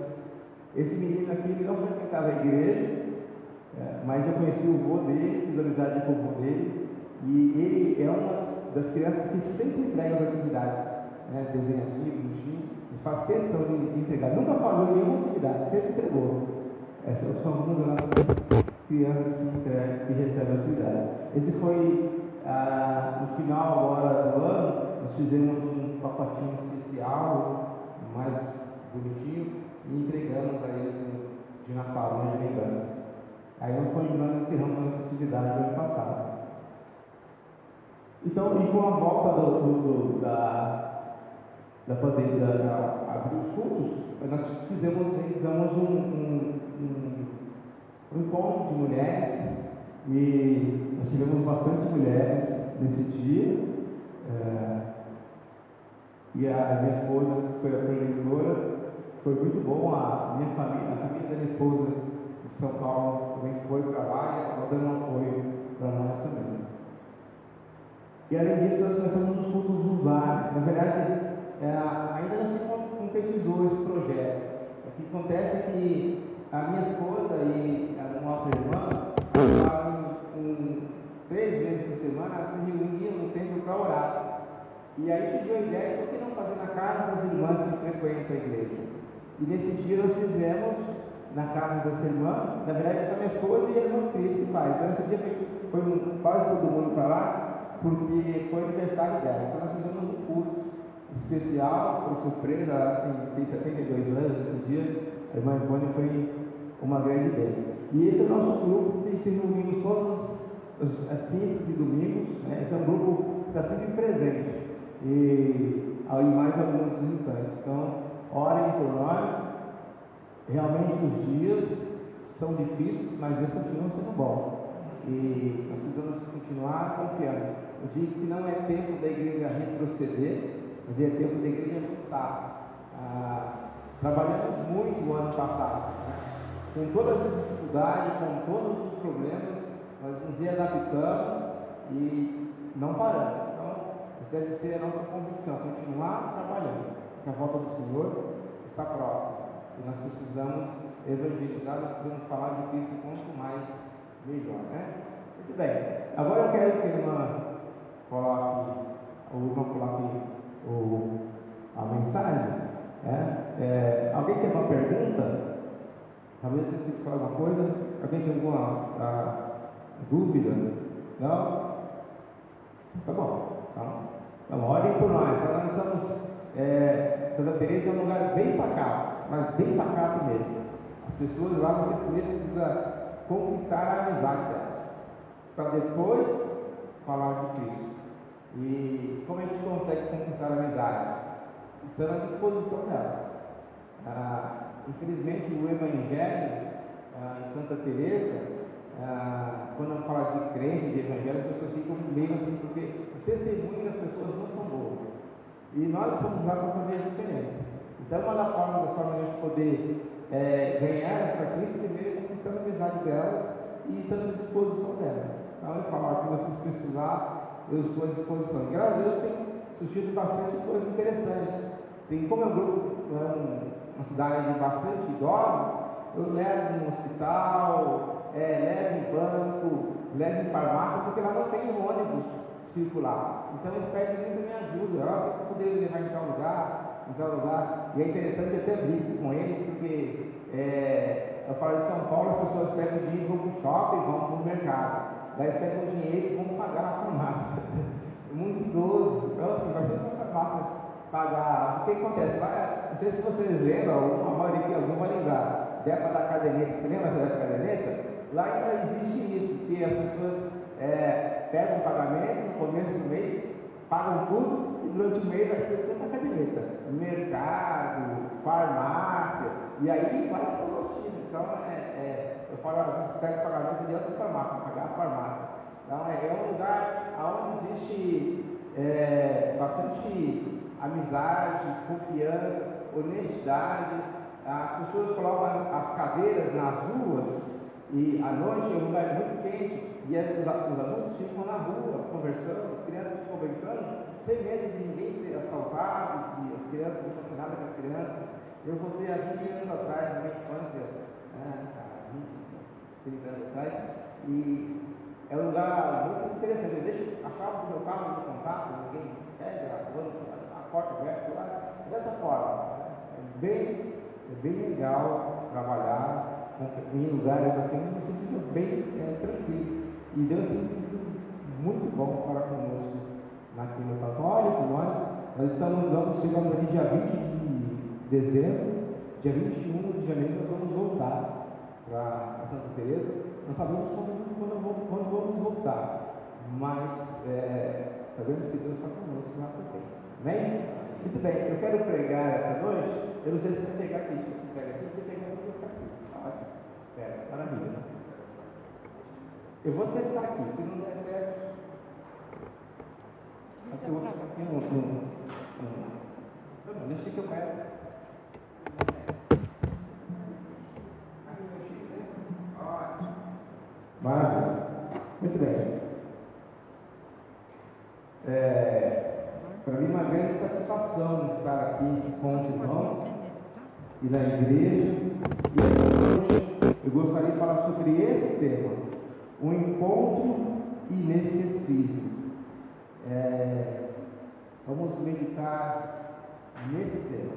D: Esse menino aqui, ele não frequentava a igreja, mas eu conheci o vô dele, fiz amizade com o vô dele, e ele é uma das crianças que sempre entrega as atividades. Desenha aqui, bonitinho, e faz questão de entregar. Nunca falou em nenhuma atividade, sempre entregou. Essas são algumas das nossas crianças que recebem a atividade. Esse foi, no final agora do ano, nós fizemos um pacotinho especial, mais bonitinho, e entregamos a eles de Natal, de lembrança. Aí não foi nós encerramos a nossa atividade do ano passado. Então, e com a volta da pandemia, abrir os cultos, nós realizamos um encontro de mulheres e nós tivemos bastante mulheres nesse dia. E a minha esposa foi a preletora, foi muito bom. A família da minha esposa de São Paulo também foi para lá e acabou dando um apoio para nós também. E além disso, nós começamos nos cultos dos lares. Na verdade, ainda não se concretizou esse projeto. O que acontece é que a minha esposa e uma outra irmã fazem 3 vezes por semana, elas se reúnem para orar. E aí surgiu a ideia, por que não fazer na casa das irmãs que frequentam a igreja? E nesse dia nós fizemos na casa dessa irmã, na verdade foi minha esposa e a irmã Cris que faz. Então esse dia foi quase todo mundo para lá, porque foi aniversário dela. Então nós fizemos um culto especial, por surpresa, ela tem 72 anos esse dia, a irmã Ivone foi uma grande bênção. E esse é o nosso grupo que se reunimos todas as quintas e domingos, né? Esse é um grupo que está sempre presente. E aí mais alguns visitantes. Então, orem por nós. Realmente os dias são difíceis, mas Deus continua sendo bom. E nós precisamos continuar confiando. Eu digo que não é tempo da igreja retroceder, mas é tempo da igreja avançar. Trabalhamos muito no ano passado, né? Com todas as dificuldades, com todos os problemas, nós nos adaptamos e não paramos. Deve ser a nossa convicção, continuar trabalhando, porque a volta do Senhor está próxima. E nós precisamos evangelizar, nós precisamos falar de Cristo quanto mais melhor, né? Muito bem. Agora eu quero que a irmã coloque a mensagem. Né? Alguém tem uma pergunta? Talvez eu tenha que falar alguma coisa? Alguém tem alguma dúvida? Não? Tá bom. Então, orem por nós. Nós somos, Santa Teresa é um lugar bem pacato, mas bem pacato mesmo. As pessoas lá, você primeiro precisa conquistar a amizade delas, para depois falar de Cristo. E como a gente consegue conquistar a amizade? Estando à disposição delas. Infelizmente, o Evangelho em Santa Teresa, quando fala de crente, de evangelho, as pessoas ficam meio assim, porque o testemunho das pessoas não são boas. E nós estamos lá para fazer a diferença. Então, uma das formas de a gente poder ganhar essa Cristo, primeiro é conquistando a amizade delas e estando à disposição delas. Então, eu falo, que vocês precisar, eu estou à disposição. Graças a Deus, tem surgido bastante coisas interessantes. Tem, como é um grupo, uma cidade de bastante idosos, eu levo no hospital, levo em banco, levo em farmácia, porque lá não tem ônibus circular. Então eles pedem muito a minha ajuda. Você poderia levar em tal lugar. E é interessante, eu até brinco com eles, porque eu falo de São Paulo, as pessoas pegam dinheiro, vão para o shopping, vão para o mercado. Daí eles pegam dinheiro e vão pagar na farmácia. Muito idoso. Então assim, vai ser uma farmácia pagar. O que acontece? Não sei se vocês lembram, a maioria que algum vai lembrar. Década da caderneta, você lembra da caderneta? Lá ainda existe isso, que as pessoas pegam o pagamento no começo do mês, pagam tudo e durante o mês vai ter tudo na caderneta. Mercado, farmácia, e aí vai essa rotina. Então, eu falo, vocês pegam o pagamento de outra farmácia, pagar a farmácia. Então, é um lugar onde existe bastante amizade, confiança, honestidade. As pessoas colocam as cadeiras nas ruas e à noite é um lugar muito quente e os adultos ficam na rua conversando, as crianças ficam brincando sem medo de ninguém ser assaltado, e as crianças não fazem nada com as crianças. Eu voltei há 20 anos atrás, na minha infância, 20, 30 anos atrás, e é um lugar muito interessante. Eu deixo a chave do meu carro no contato, ninguém pega, a porta aberta lá, dessa forma. É bem legal trabalhar em lugares assim, você fica bem tranquilo. E Deus tem sido muito bom para conosco aqui no Católico. Nós chegamos aqui dia 20 de dezembro, dia 21 de janeiro nós vamos voltar para Santa Teresa. Não sabemos quando vamos voltar, mas sabemos que Deus está conosco lá também. Amém? Muito bem, eu quero pregar essa noite. Eu não sei se você pegar aqui, você pega aqui, você pega aqui, eu vou aqui. Ótimo. Maravilha. Eu vou testar aqui, se não der certo. Aqui eu vou ficar aqui não, deixa que eu pego. Ótimo. Maravilha. Muito bem. Para mim é uma grande satisfação estar aqui com os irmãos e na igreja. E essa noite eu gostaria de falar sobre esse tema, um encontro inesquecível. Vamos meditar nesse tema.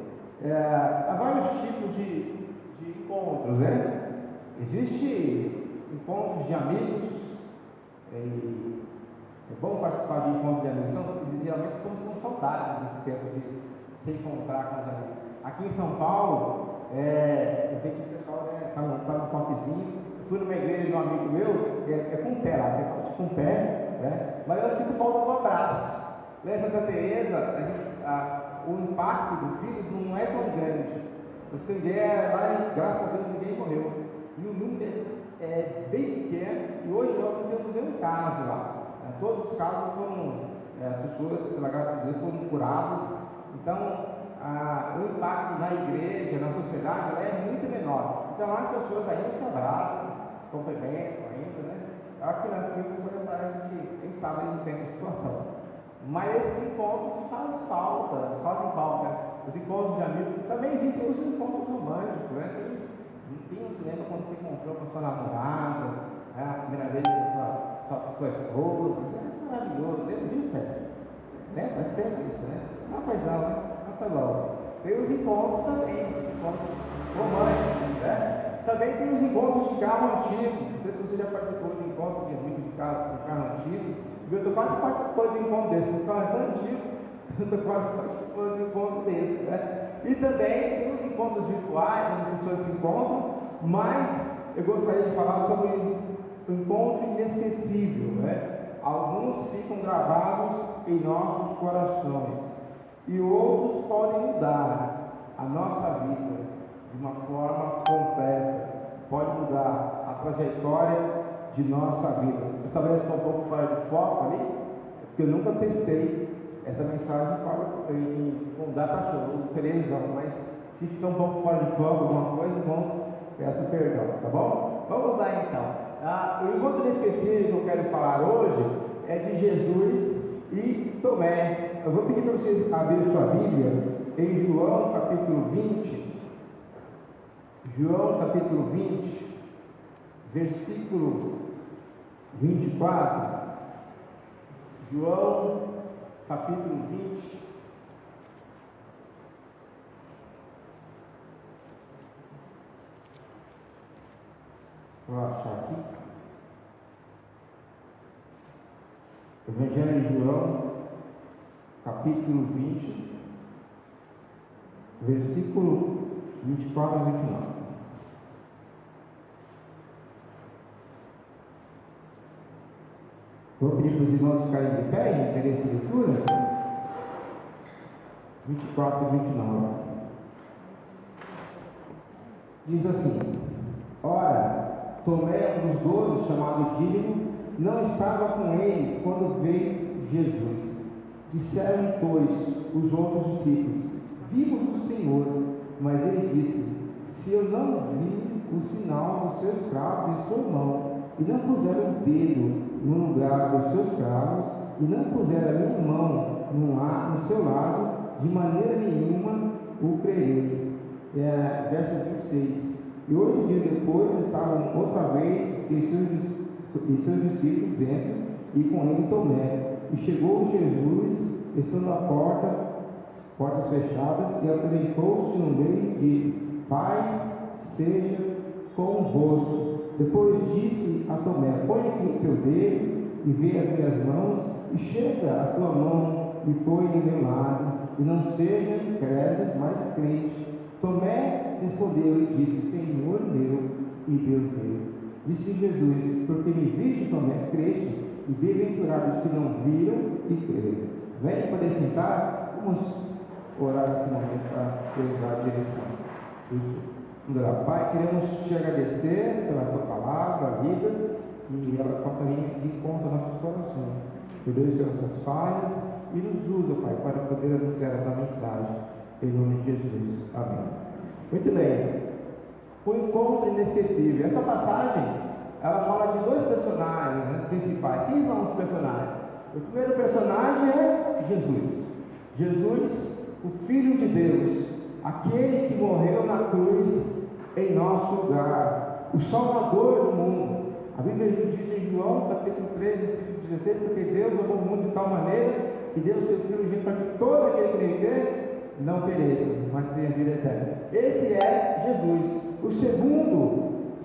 D: Há vários tipos de encontros, né? Existem encontros de amigos, é bom participar de encontros de amigos, geralmente estamos com saudades desse tempo de se encontrar com os amigos. Aqui em São Paulo, eu vejo que o pessoal está no toquezinho. Fui numa igreja de um amigo meu, é com o pé lá, você fala com o pé, né? Mas eu sinto falta do abraço. Lá em Santa Teresa, o impacto do vírus não é tão grande. Você tem ideia, lá, graças a Deus, ninguém morreu. E o número é bem pequeno, e hoje nós não temos nenhum caso lá. Todos os casos foram, as pessoas, pela graça de Deus, foram curadas. Então, o impacto na igreja, na sociedade, é muito menor. Então, as pessoas ainda se abraçam, se cumprimentam ainda, né? Aqui na Cristo, a gente, quem sabe, não tem essa situação. Mas esses encontros fazem falta. Os encontros de amigos, também existem os encontros românticos, né? Tem um cinema quando você encontrou com a sua namorada, a primeira vez com sua esposa, é maravilhoso, lembra disso, né? Faz tempo isso, né? Não faz não, né? Não tá bom. Tem os encontros também, os encontros românticos, né? Também tem os encontros de carro antigo. Não sei se você já participou de encontros de amigos de carro antigo. Eu estou quase participando de um encontro desse, o carro é tão antigo, eu estou quase participando de um encontro desse, né? E também tem os encontros virtuais, onde as pessoas se encontram, mas eu gostaria de falar sobre um encontro inesquecível, né? Alguns ficam gravados em nossos corações, e outros podem mudar a nossa vida de uma forma completa, pode mudar a trajetória de nossa vida. Talvez estou um pouco fora de foco ali, porque eu nunca testei essa mensagem com data show, televisão, mas se ficar um pouco fora de foco alguma coisa, irmãos, peço perdão, tá bom? Vamos lá então. O encontro inesquecível que eu quero falar hoje é de Jesus e Tomé. Eu vou pedir para vocês abrirem sua Bíblia em João capítulo 20. João capítulo 20, versículo 24. João capítulo 20. Vou achar aqui. Evangelho de João, capítulo 20, versículo 24 a 29. Vou pedir para os irmãos ficarem de pé em interesse de leitura. 24 e 29. Diz assim: Ora, Tomé, um dos 12, chamado Dídimo, não estava com eles quando veio Jesus. Disseram, pois, os outros discípulos: Vimos o Senhor. Mas ele disse: Se eu não vi o sinal dos seus cravos em sua mão, e não puser o dedo no lugar dos seus cravos, e não puser a minha mão no seu lado, de maneira nenhuma o crerei. Verso 26. E 8 dias depois estavam outra vez e seus discípulos dentro, e com ele Tomé. E chegou Jesus, estando à portas fechadas, e apresentou-se no meio e disse: Paz seja convosco. Depois disse a Tomé: Põe aqui o teu dedo e vê as minhas mãos, e chega a tua mão e põe em meu lado, e não seja incrédulo, mas crente. Tomé respondeu e disse: Senhor meu e Deus meu. Disse Jesus: Porque me viste, Tomé, creste, e bem-aventurados que não viram e creram. Venha para sentar, vamos orar nesse momento para usar a direção. Pai, queremos te agradecer pela tua palavra, a vida, e ela possa vir de encontro aos nossos corações. Perdoe as nossas falhas e nos usa, Pai, para poder anunciar a tua mensagem. Em nome de Jesus. Amém. Muito bem. O encontro inesquecível. Essa passagem, ela fala de dois personagens, né, principais. Quem são os personagens? O primeiro personagem é Jesus. Jesus, o Filho de Deus, aquele que morreu na cruz em nosso lugar, o Salvador do mundo. A Bíblia diz em João, capítulo 3, versículo 16, porque Deus amou o mundo de tal maneira que deu o seu Filho unigênito para que todo aquele que nele crê não pereça, mas tenha vida eterna. Esse é Jesus. O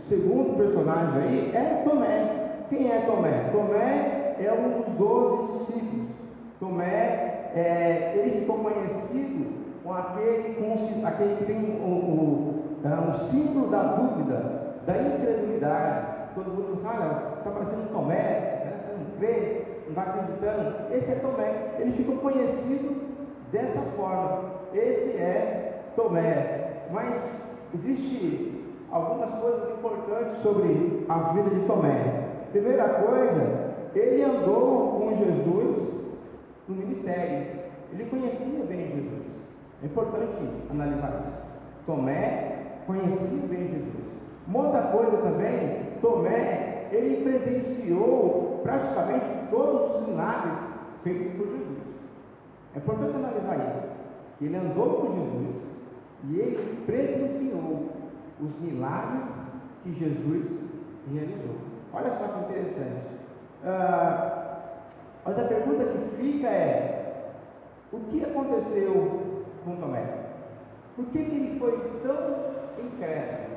D: segundo personagem aí é Tomé. Quem é Tomé? Tomé é um dos 12 discípulos. Tomé, ele ficou conhecido com aquele que tem o símbolo da dúvida, da incredulidade. Todo mundo diz, olha, está parecendo Tomé, né? Você não crê, não está acreditando. Esse é Tomé. Ele ficou conhecido dessa forma. Esse é Tomé. Mas existe algumas coisas importantes sobre a vida de Tomé. Primeira coisa, ele andou com Jesus no ministério. Ele conhecia bem Jesus. É importante analisar isso. Tomé conhecia bem Jesus. Uma outra coisa também, Tomé, ele presenciou praticamente todos os milagres feitos por Jesus. É importante analisar isso. Ele andou com Jesus e ele presenciou os milagres que Jesus realizou. Olha só que interessante. Mas a pergunta que fica é: o que aconteceu com Tomé? Por que ele foi tão incrédulo?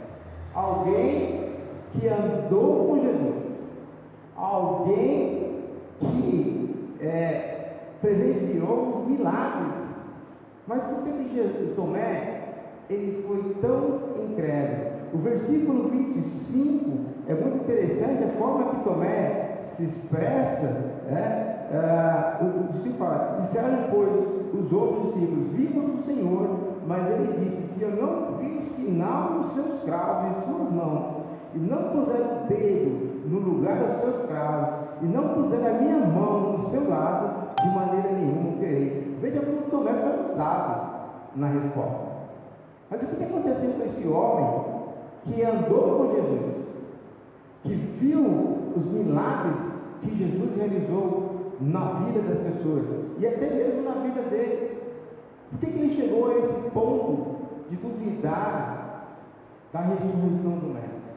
D: Alguém que andou com Jesus, alguém que presenciou os milagres, mas por que Tomé ele foi tão incrédulo? O versículo 25 é muito interessante a forma que Tomé se expressa. O discípulo fala: disseram, pois, os outros discípulos: vimos o Senhor. Mas ele disse: se eu não vi o sinal nos seus cravos em suas mãos, e não puser o dedo no lugar dos seus cravos, e não puser a minha mão no seu lado, de maneira nenhuma creio. Veja como Tomé foi usado na resposta. Mas o que aconteceu com esse homem que andou com Jesus, que viu os milagres que Jesus realizou na vida das pessoas e até mesmo na vida dele? Por que ele chegou a esse ponto de duvidar da ressurreição do Mestre?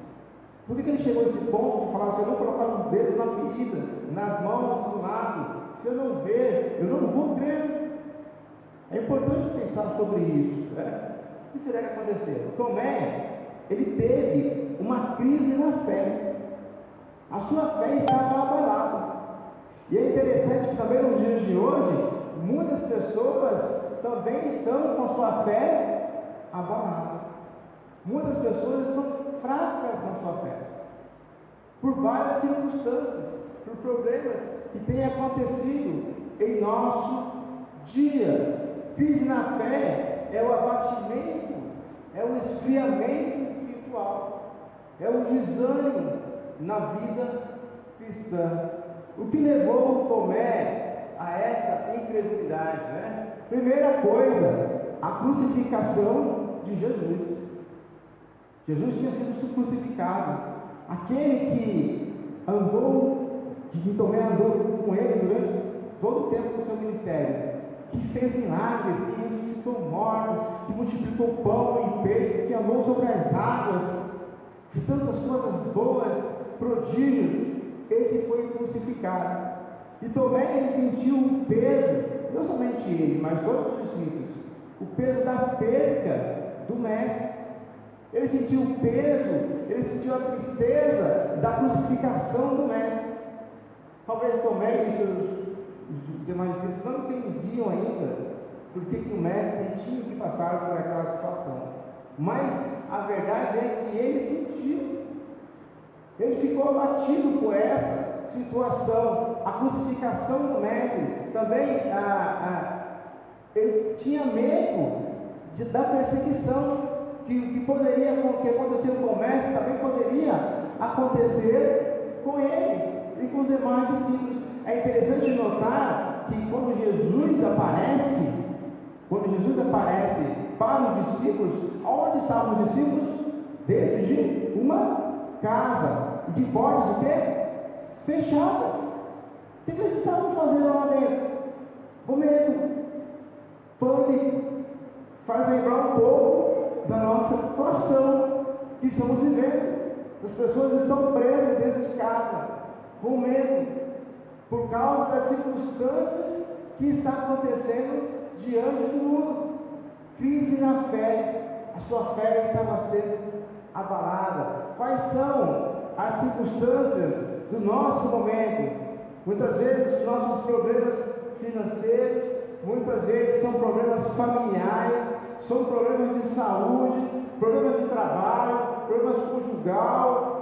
D: Por que ele chegou a esse ponto de falar: se eu não colocar os dedos na ferida, nas mãos, do lado, se eu não ver, eu não vou crer? É importante pensar sobre isso. O que será que aconteceu? Tomé, ele teve uma crise na fé. A sua fé estava abalada. E é interessante que também nos dias de hoje, muitas pessoas também estão com a sua fé abalada. Muitas pessoas estão fracas na sua fé, por várias circunstâncias, por problemas que têm acontecido em nosso dia. Crise na fé é o abatimento, é o esfriamento espiritual, é o desânimo na vida cristã. O que levou Tomé a essa incredulidade, né? Primeira coisa, a crucificação de Jesus. Jesus tinha sido crucificado. Aquele que Tomé andou com ele durante todo o tempo do seu ministério, que fez milagres, que ressuscitou mortos, que multiplicou pão e peixes, que andou sobre as águas, fez tantas coisas boas, prodígios. Esse foi crucificado. E Tomé, ele sentiu o peso, não somente ele, mas todos os discípulos, o peso da perca do Mestre. Ele sentiu o peso, ele sentiu a tristeza da crucificação do Mestre. Talvez Tomé e os demais discípulos não entendiam ainda por que o Mestre tinha que passar por aquela situação. Mas a verdade é que ele sentiu. Ele ficou abatido por essa situação, a crucificação do Mestre. Também ele tinha medo da perseguição que aconteceu com o Mestre, também poderia acontecer com ele e com os demais discípulos. É interessante notar que quando Jesus aparece para os discípulos, onde estavam os discípulos? Dentro de uma casa, de portas fechadas. O que eles estavam fazendo lá dentro? Com medo, pânico. Faz lembrar um pouco da nossa situação que estamos vivendo. As pessoas estão presas dentro de casa, com medo, por causa das circunstâncias que está acontecendo diante do mundo. Crise na fé. A sua fé estava sendo abalada. Quais são as circunstâncias do nosso momento? Muitas vezes os nossos problemas financeiros, muitas vezes são problemas familiares, são problemas de saúde, problemas de trabalho, problemas conjugal.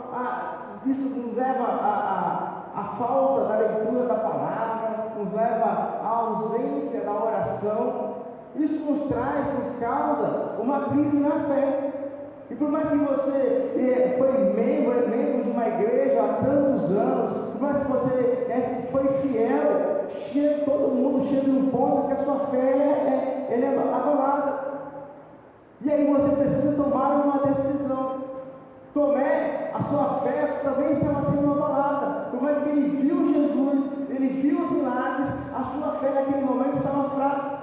D: Isso nos leva à falta da leitura da palavra, nos leva à ausência da oração. Isso nos causa uma crise na fé. E por mais que você foi membro de uma igreja há tantos anos, por mais que você foi fiel, todo mundo chega num ponto que a sua fé é abalada. E aí você precisa tomar uma decisão. Tomé, a sua fé também estava sendo abalada. Por mais que ele viu Jesus, ele viu os milagres, a sua fé naquele momento estava fraca.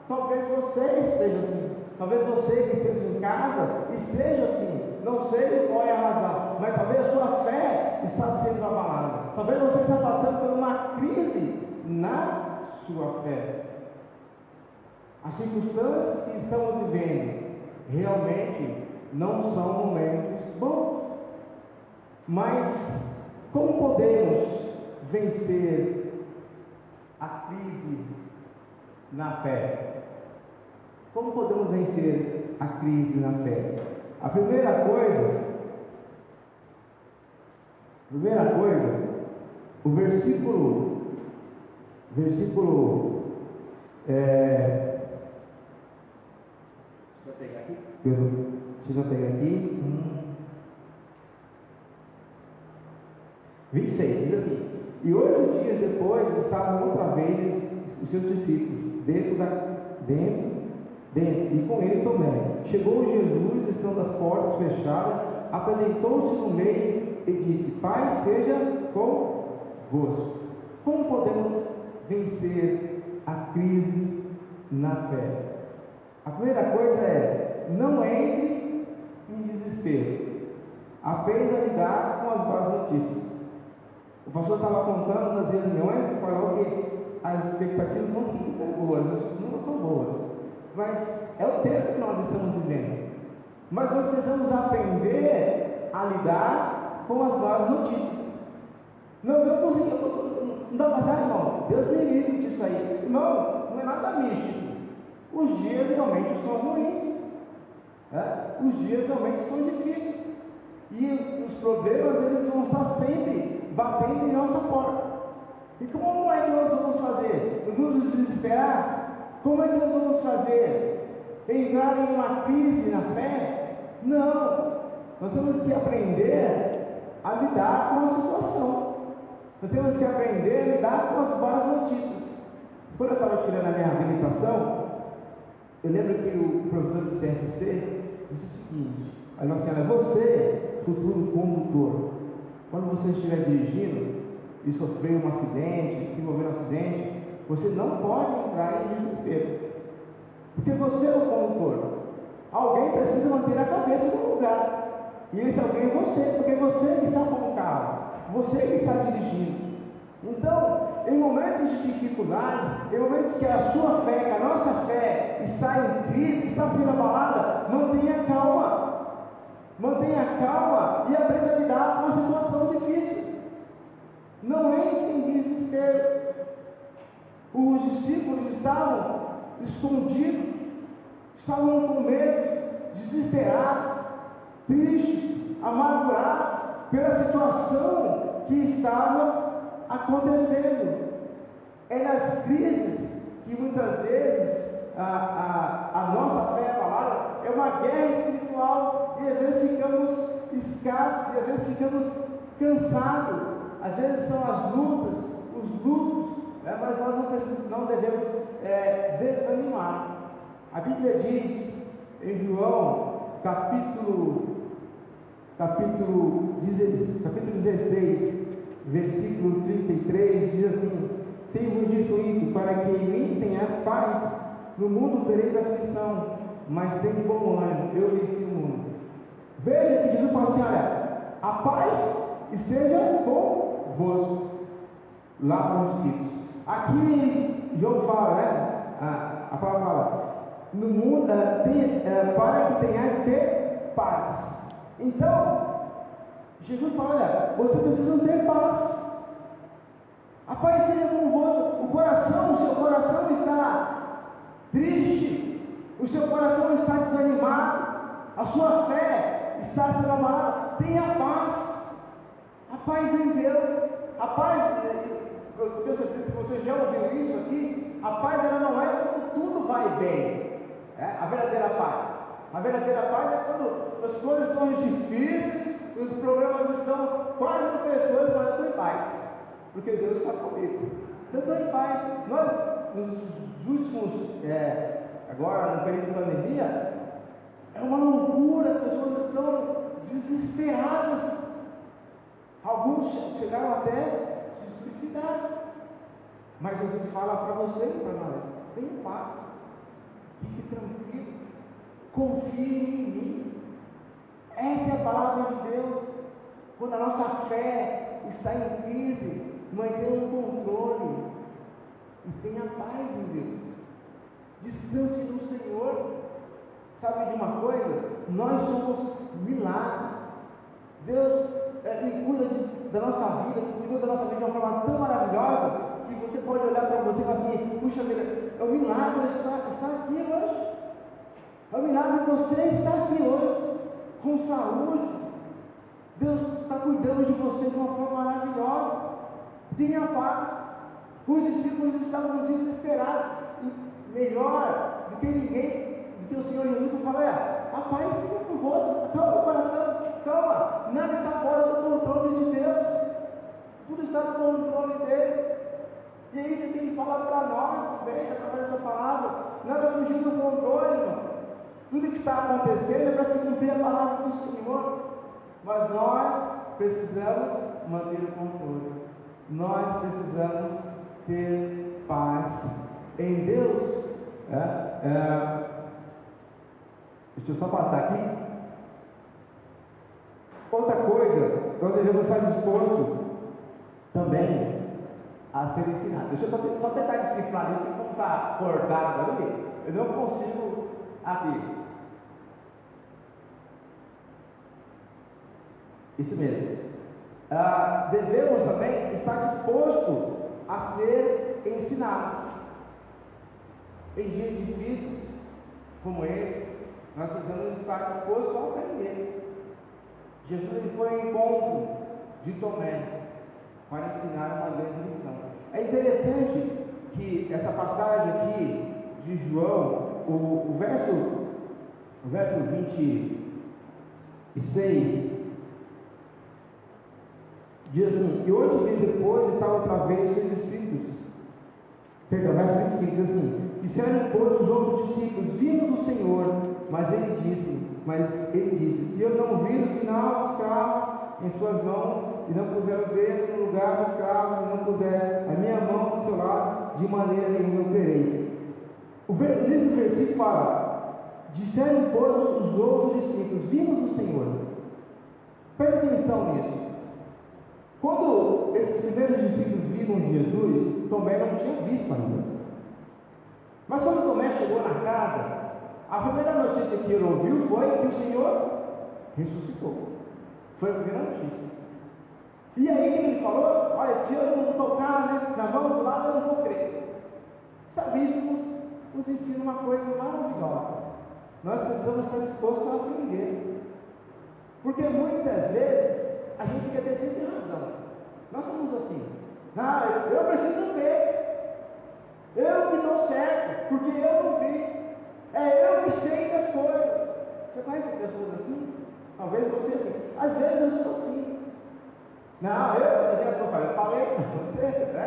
D: Talvez você esteja assim. Talvez você que esteja em casa esteja assim. Não sei qual é a razão, mas talvez a sua fé está sendo abalada. Talvez você está passando por uma crise na sua fé. As circunstâncias que estamos vivendo realmente não são momentos bons. Mas como podemos vencer a crise na fé? Como podemos vencer a crise na fé? A primeira coisa, o versículo, deixa eu pegar aqui. Deixa eu pegar aqui. 26, diz assim: e 8 dias depois estavam outra vez os seus discípulos dentro, e com ele Tomé. Chegou Jesus, estando as portas fechadas, apresentou-se no meio e disse: Pai seja convosco. Como podemos vencer a crise na fé? A primeira coisa é: não entre em desespero. Aprenda a lidar com as más notícias. O pastor estava contando nas reuniões e falou que as expectativas não são boas, as notícias não são boas. Mas é o tempo que nós estamos vivendo. Mas nós precisamos aprender a lidar com as más notícias. Nós não conseguimos, não dá para fazer, irmão. Deus me livre disso aí. Irmão, não é nada místico. Os dias realmente são ruins. Os dias realmente são difíceis. E os problemas, eles vão estar sempre batendo em nossa porta. E como é que nós vamos fazer? Nos desesperar? Como é que nós vamos fazer? Entrar em uma crise na fé? Não. Nós temos que aprender a lidar com a situação. Nós temos que aprender a lidar com as más notícias. Quando eu estava tirando a minha habilitação, eu lembro que o professor do CFC disse o seguinte: aí nós assim, você, futuro condutor, quando você estiver dirigindo e sofrer um acidente, se envolver um acidente, você não pode entrar em desespero, porque você é o condutor. Alguém precisa manter a cabeça no lugar, e esse alguém é você, porque você que está com o carro, você que está dirigindo. Então, em momentos de dificuldades, em momentos que a sua fé, que a nossa fé está em crise, está sendo abalada, mantenha calma. Mantenha calma e aprenda a lidar com a situação difícil. Não entre em desespero. Os discípulos estavam escondidos, estavam com medo, desesperados, tristes, amargurados pela situação que estava acontecendo. É nas crises que muitas vezes a nossa fé é abalada, é uma guerra espiritual, e às vezes ficamos escassos, e às vezes ficamos cansados. Às vezes são as lutas, os lutos, mas nós não devemos desanimar. A Bíblia diz em João, capítulo 16, versículo 33, diz assim: tenho dito isso para que em mim tenhas paz. No mundo tereis aflição, mas tem bom ânimo, eu venci o mundo. Veja que Jesus fala assim: olha, a e seja convosco. Lá para os discípulos. Aqui João fala, né? A palavra fala, no mundo para que tenhais ter paz. Então, Jesus fala, olha, vocês precisam ter paz. A paz seja convosco. O seu coração está triste, o seu coração está desanimado, a sua fé está desanimada. Tenha paz. A paz em Deus. A paz, eu tenho certeza que você já ouviu isso aqui. A paz ela não é quando tudo vai bem. A verdadeira paz. A verdadeira paz é quando as coisas são difíceis, os problemas estão quase no pessoas, mas eu estou em paz. Porque Deus está comigo. Então eu estou em paz. Nós, nos últimos, agora no período de pandemia, é uma loucura, as pessoas estão desesperadas. Alguns chegaram até se suicidar. Mas Jesus fala para você e para nós: tenha paz, fique tranquilo, confie em mim. Essa é a palavra de Deus. Quando a nossa fé está em crise, mantenha o controle e tenha paz em Deus. Descanse no Senhor. Sabe de uma coisa? Nós somos milagres. Deus Ele cuida da nossa vida, cuidou da nossa vida de uma forma tão maravilhosa que você pode olhar para você e falar assim: puxa vida, é um milagre estar aqui hoje. É um milagre você estar aqui hoje com saúde. Deus está cuidando de você de uma forma maravilhosa. Tenha paz. Os discípulos estavam desesperados. E melhor do que ninguém, do que o Senhor Jesus falou: a paz fica convosco. Calma o coração, calma. Nada está fora do controle de Deus. Tudo está no controle dele. E aí você tem que falar para nós também, através da sua palavra. Nada fugiu do controle, irmão. Tudo que está acontecendo é para se cumprir a palavra do Senhor. Mas nós precisamos manter o controle. Nós precisamos ter paz em Deus. Deixa eu só passar aqui. Outra coisa, nós devemos estar disposto também a ser ensinado. Deixa eu só tentar decifrar ali, porque como está cortado ali, eu não consigo aqui. Isso mesmo. Devemos também estar disposto a ser ensinado. Em dias difíceis como esse, nós precisamos estar dispostos a aprender. Jesus ele foi ao encontro de Tomé para ensinar uma grande lição. É interessante que essa passagem aqui de João, o verso 26, diz assim: e 8 dias depois estava outra vez os discípulos. Perdão, verso 25 diz assim: disseram todos os outros discípulos: vimos o Senhor. Mas ele disse: se eu não vir o sinal dos cravos em suas mãos, e não puser o dedo no lugar dos cravos, e não puser a minha mão no seu lado, de maneira nenhuma eu crerei. O versículo fala: disseram todos os outros discípulos: vimos o Senhor. Presta atenção nisso. Quando esses primeiros discípulos viram Jesus, Tomé não tinha visto ainda. Mas quando Tomé chegou na casa, a primeira notícia que ele ouviu foi que o Senhor ressuscitou. Foi a primeira notícia. E aí ele falou: olha, se eu não tocar na mão do lado, eu não vou crer. Sabe, isso nos ensina uma coisa maravilhosa. Nós precisamos estar dispostos a aprender. Porque muitas vezes a gente quer ter sempre razão. Nós somos assim: não, eu preciso ver, eu que estou certo, porque eu não vi, eu que sei das coisas. Você conhece pessoas assim? Talvez você assim. Às vezes eu sou assim. Não, eu falei para você, né?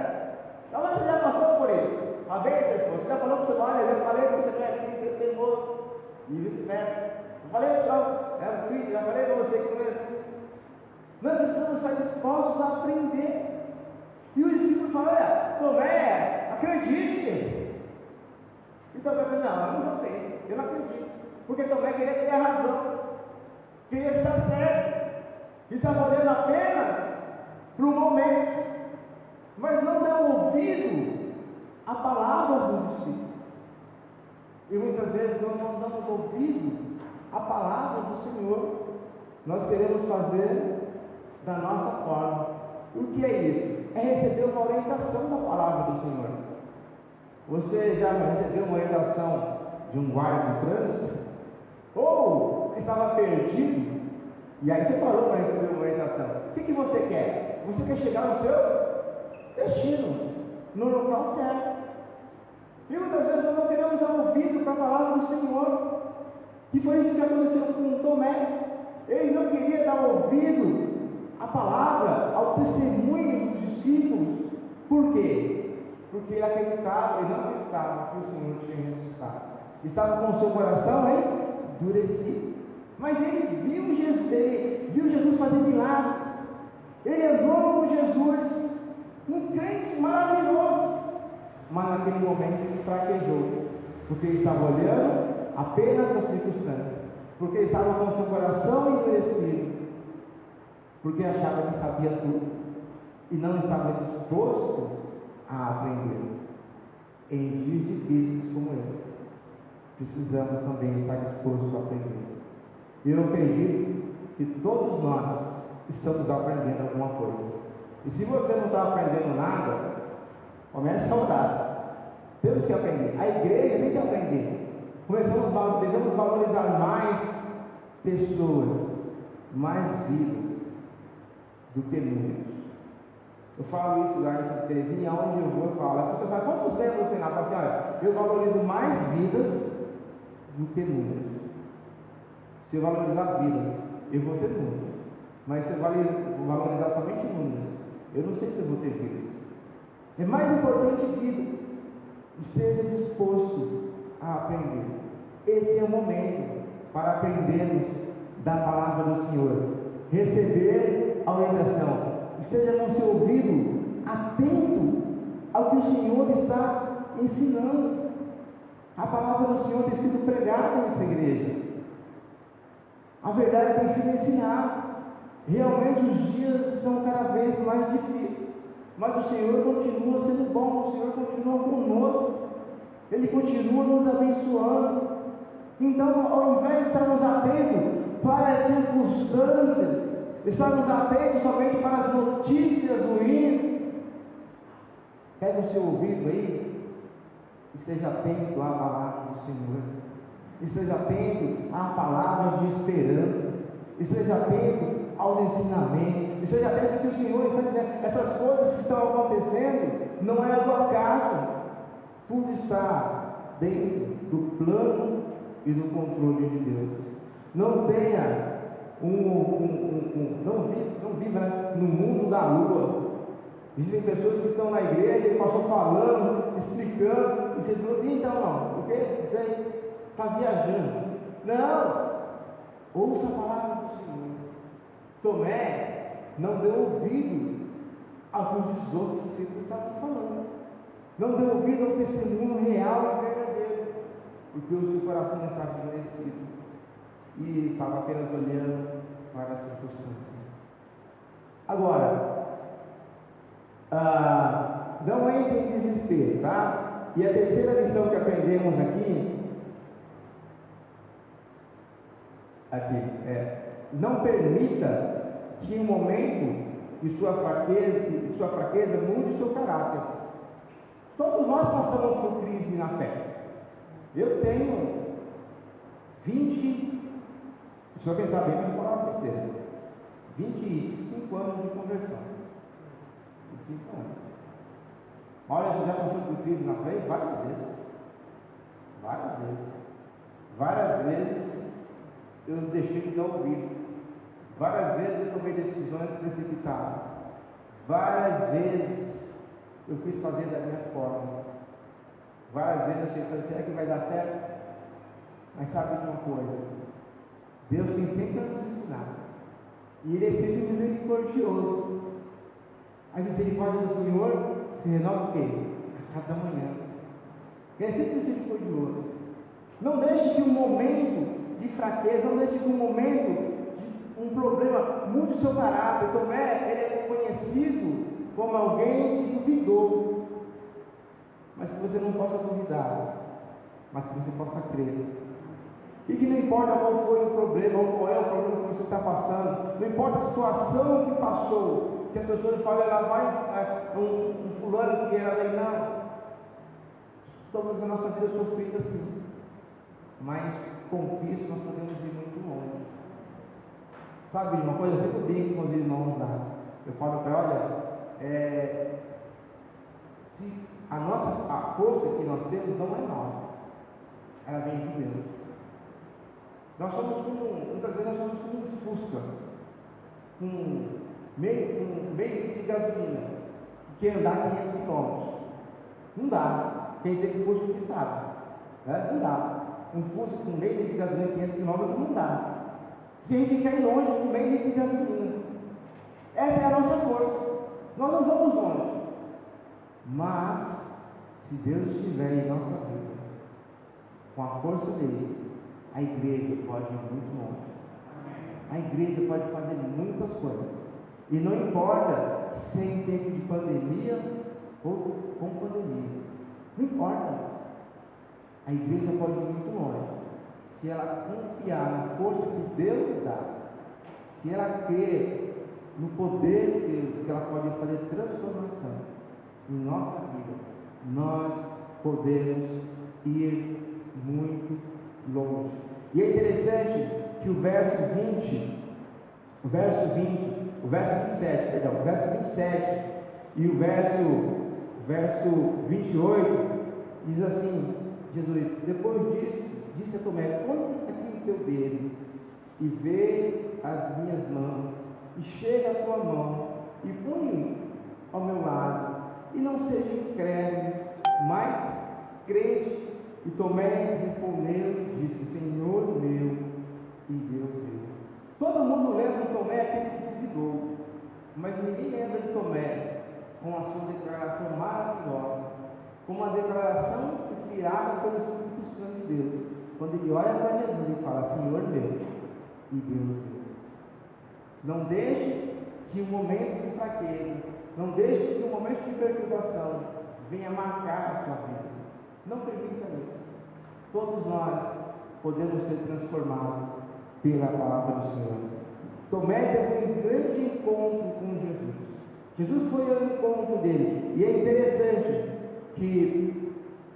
D: Talvez você já passou por isso. Uma vez você já falou para você: olha, eu falei para você, não é assim, você é teimoso. E vice-versa. Eu falei para filho, já falei para você que não é assim. Nós precisamos estar dispostos a aprender. E o discípulo falou: olha, Tomé, acredite. E Tomé falou: não, eu não vou ter, eu não acredito. Porque Tomé queria ter a razão, queria estar certo, estava olhando apenas para um momento, mas não deu ouvido à palavra do discípulo. E muitas vezes nós não damos ouvido à palavra do Senhor. Nós queremos fazer da nossa forma. O que é isso? É receber uma orientação da palavra do Senhor. Você já recebeu uma orientação de um guarda de trânsito? Ou estava perdido, e aí você parou para receber uma orientação. O que você quer? Você quer chegar no seu destino, no local certo. E muitas vezes nós não queremos dar ouvido para a palavra do Senhor. E foi isso que aconteceu com Tomé. Ele não queria dar ouvido à palavra, ao testemunho dos discípulos. Por quê? Porque ele acreditava, ele não acreditava que o Senhor tinha ressuscitado. Estava com o seu coração endurecido. Mas ele viu Jesus fazer milagres. Ele andou com Jesus, um crente maravilhoso. Mas naquele momento ele fraquejou, porque ele estava olhando apenas para as circunstâncias, porque ele estava com o seu coração endurecido, porque achava que sabia tudo e não estava disposto a aprender. Em dias difíceis como esse, precisamos também estar dispostos a aprender. Eu acredito que todos nós estamos aprendendo alguma coisa. E se você não está aprendendo nada, comece a orar. Temos que aprender. A igreja tem que aprender. Devemos valorizar mais pessoas, mais vidas do que números. Eu falo isso lá em Santa Teresinha, onde eu vou, eu falo. As pessoas falam, quantos membros tem lá? Eu falo assim, olha, eu valorizo mais vidas do que números. Se eu valorizar vidas, eu vou ter números. Mas se eu valorizar somente números, eu não sei se eu vou ter vidas. É mais importante vidas. E seja disposto a aprender. Esse é o momento para aprendermos da palavra do Senhor. Receber a orientação. Esteja com o seu ouvido atento ao que o Senhor está ensinando. A palavra do Senhor tem sido pregada nessa igreja. A verdade tem sido ensinada. Realmente os dias estão cada vez mais difíceis. Mas o Senhor continua sendo bom, o Senhor continua conosco, Ele continua nos abençoando. Então, ao invés de estarmos atentos para as circunstâncias, estarmos atentos somente para as notícias ruins, pega o seu ouvido aí, esteja atento à palavra do Senhor, esteja atento à palavra de esperança, esteja atento aos ensinamentos, esteja atento que o Senhor está dizendo, essas coisas que estão acontecendo, não é do acaso, tudo está dentro do plano e do controle de Deus. Não tenha não viva no mundo da lua. Existem pessoas que estão na igreja e passam falando, explicando, e você falou, então não, porque isso aí está viajando. Não! Ouça a palavra do Senhor. Tomé não deu ouvido ao que os outros discípulos estavam falando. Não deu ouvido ao testemunho real e verdadeiro, porque o seu coração estava endurecido e estava apenas olhando para as circunstâncias. Agora, não entre em desespero, tá? E a terceira lição que aprendemos aqui é: não permita que um momento de sua fraqueza mude o seu caráter. Todos nós passamos por crise na fé. Eu tenho 25 anos de conversão. 25 anos. Olha, você já passou por crise na fé várias vezes. Várias vezes eu deixei de dar ouvido. Várias vezes eu tomei decisões precipitadas. Várias vezes eu quis fazer da minha forma. Várias vezes eu achei, será que vai dar certo? Mas sabe de uma coisa? Deus tem sempre a nos ensinar. E Ele é sempre misericordioso. A misericórdia do Senhor se renova o quê? A cada manhã. Ele é sempre misericordioso. Não deixe que um momento de fraqueza, não deixe que um momento de um problema mude o seu caráter. Tomé, ele é conhecido reconhecido como alguém que duvidou, mas que você não possa duvidar, mas que você possa crer. E que não importa qual foi o problema, ou qual é o problema que você está passando, não importa a situação que passou, que as pessoas falam, ela vai, um fulano que era daí, não. Toda a nossa vida sofrida assim, mas com Cristo nós podemos ir muito longe. Sabe, uma coisa, eu sempre brinco com os irmãos lá. Eu falo para olha, se a força que nós temos não é nossa, ela vem de Deus. Nós somos muitas vezes nós somos como um Fusca, com meio de gasolina, que quer andar 500 km. Não dá. Quem tem Fusca que sabe. Né? Não dá. Um Fusca com meio de gasolina 500 km não dá. Quem quer ir longe com meio de gasolina. Essa é a nossa força. Nós não vamos longe. Mas, se Deus estiver em nossa vida, com a força dele, a igreja pode ir muito longe. A igreja pode fazer muitas coisas. E não importa se é em tempo de pandemia ou com pandemia. Não importa. A igreja pode ir muito longe. Se ela confiar na força que Deus dá, se ela crer no poder de Deus, que ela pode fazer transformação em nossa vida, nós podemos ir muito longe. E é interessante que o verso 27 e o verso 28 diz assim: Jesus, depois disso, disse a Tomé: põe aqui o teu dedo e vê as minhas mãos, e chega a tua mão e põe ao meu lado, e não seja incrédulo, mas crente. E Tomé respondeu e disse: Senhor meu e Deus meu. Todo mundo lembra de Tomé aquele que duvidou, mas ninguém lembra de Tomé com a sua declaração maravilhosa, com uma declaração inspirada pelo Espírito Santo de Deus, quando ele olha para Jesus e fala: Senhor meu e Deus meu. Não deixe que o momento de fraqueza, não deixe que o momento de perturbação venha marcar a sua vida. Não permita isso. Todos nós podemos ser transformados pela palavra do Senhor. Tomé teve um grande encontro com Jesus. Jesus foi ao encontro dele. E é interessante que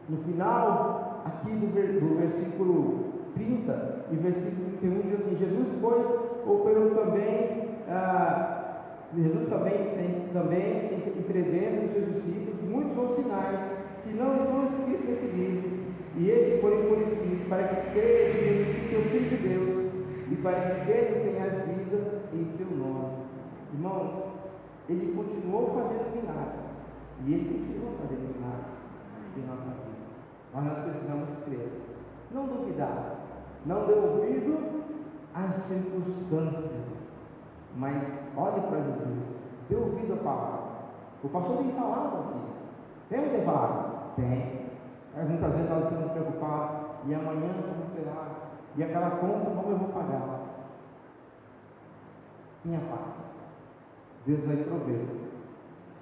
D: no final aqui do versículo 30 e versículo 31 diz assim: Jesus operou também, Jesus também em presença dos seus discípulos muitos outros sinais que não estão escritos nesse livro, e este foi escrito para que creia em Jesus, que é o Filho de Deus, e para que ele tenha vida em seu nome. Irmãos, ele continuou fazendo milagres, e ele continua fazendo milagres em nossa vida. Mas nós precisamos crer, não duvidar, não dê ouvido às circunstâncias, mas olhe para Jesus, dê ouvido à palavra. O pastor tem falado aqui, tem o que falar? Tem. Mas muitas vezes nós estamos preocupados, e amanhã como será? E aquela conta, como eu vou pagar? Tenha paz. Deus vai prover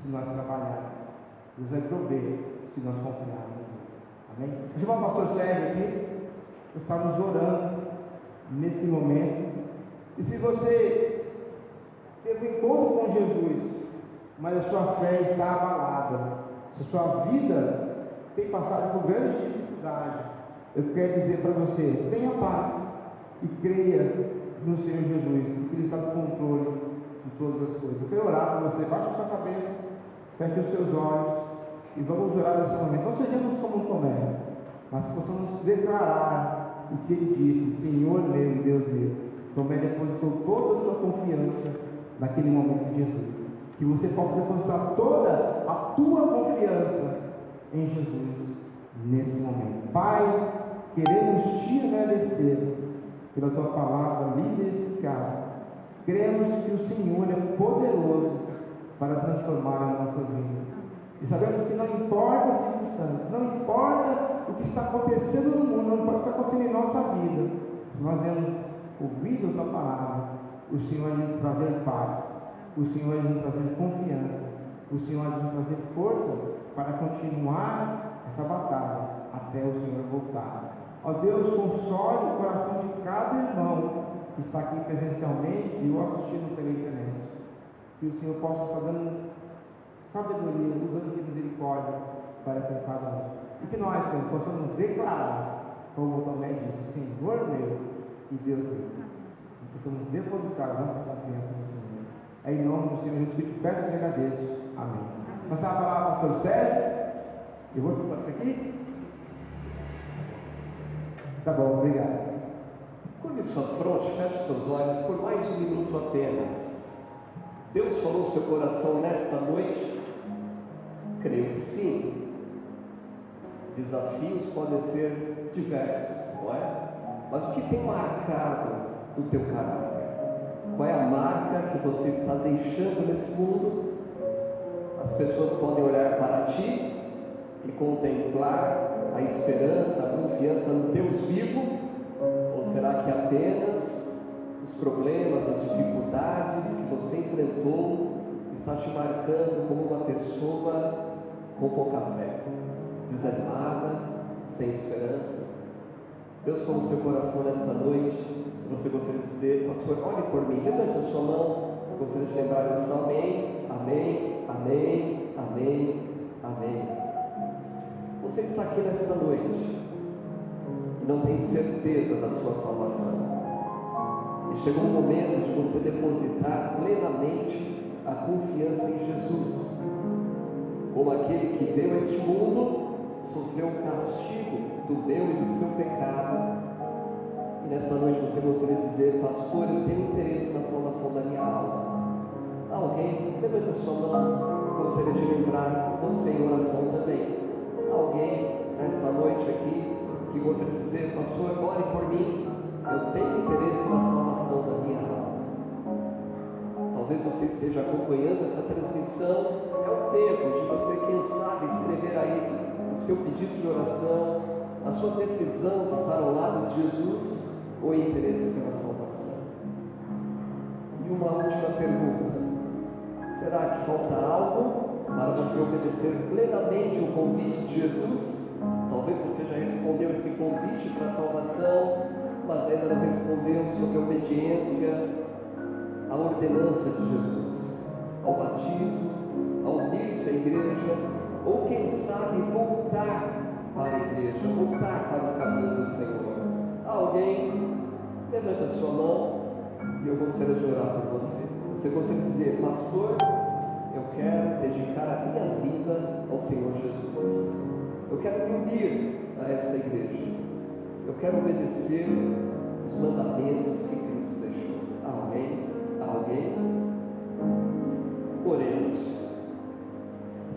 D: se nós trabalharmos. Deus vai prover se nós confiarmos. Amém? Deixa eu chamar o pastor Sérgio aqui. Estamos orando nesse momento. E se você teve um encontro com Jesus, mas a sua fé está abalada, se a sua vida tem passado por grandes dificuldades, eu quero dizer para você: tenha paz e creia no Senhor Jesus, porque Ele está no controle de todas as coisas. Eu quero orar para você. Baixe a sua cabeça, feche os seus olhos e vamos orar nesse momento. Não sejamos como Tomé, mas que possamos declarar o que ele disse: Senhor meu e Deus meu. Tomé depositou toda a sua confiança naquele momento de Jesus. Que você possa depositar toda a tua confiança em Jesus nesse momento. Pai, queremos te agradecer pela tua palavra livre e eficaz. Cremos que o Senhor é poderoso para transformar as nossas vidas. E sabemos que não importa as circunstâncias, não importa o que está acontecendo no mundo, não importa o que está acontecendo em nossa vida, nós temos ouvido a tua palavra, o Senhor nos trazer paz. o Senhor há de nos trazer confiança, o Senhor há de nos trazer força para continuar essa batalha até o Senhor voltar. Ó Deus, console o coração de cada irmão que está aqui presencialmente e ou assistindo pela internet. Que o Senhor possa estar dando sabedoria, usando de misericórdia para com cada um. E que nós, Senhor, possamos declarar, como Tomé disse, Senhor meu e Deus meu. E possamos depositar nossa confiança no Senhor. É em nome do Senhor Jesus que te peço e te agradeço. Amém. Passar a palavra ao pastor Sérgio. Eu vou ficar aqui? Tá bom, obrigado.
A: Curve sua fronte, feche seus olhos por mais um minuto apenas. Deus falou no seu coração nesta noite? Creio que sim. Desafios podem ser diversos, não é? Mas o que tem marcado o teu caráter? Qual é a marca que você está deixando nesse mundo? As pessoas podem olhar para ti e contemplar a esperança, a confiança no Deus vivo? Ou será que apenas os problemas, as dificuldades que você enfrentou está te marcando como uma pessoa com pouca fé, desanimada, sem esperança? Deus falou no seu coração nesta noite, você gostaria de dizer, pastor, olhe por mim, levante a sua mão, eu gostaria de lembrar a oração, amém, amém, amém, amém, amém. Você que está aqui nesta noite e não tem certeza da sua salvação, e chegou o momento de você depositar plenamente a confiança em Jesus, como aquele que veio a este mundo, sofreu o castigo do meu e do seu pecado, e nesta noite você gostaria de dizer, pastor, eu tenho interesse na salvação da minha alma. Alguém, levante a sua mão, gostaria de lembrar você em oração também. Alguém nesta noite aqui que gostaria de dizer, pastor, ore por mim, eu tenho interesse na salvação da minha alma. Talvez você esteja acompanhando essa transmissão, é o tempo de você, quem sabe, escrever aí o seu pedido de oração, a sua decisão de estar ao lado de Jesus ou interesse pela salvação. E uma última pergunta: será que falta algo para você obedecer plenamente o convite de Jesus? Talvez você já respondeu esse convite para a salvação, mas ainda não respondeu sobre a obediência à ordenança de Jesus, ao batismo, ao unir-se à igreja, ou quem sabe voltar para a igreja, voltar para o caminho do Senhor. Alguém, levante a sua mão e eu gostaria de orar por você. Você gostaria de dizer, pastor, eu quero dedicar a minha vida ao Senhor Jesus. Eu quero me unir a esta igreja. Eu quero obedecer os mandamentos que Cristo deixou. Alguém? Alguém? Oremos.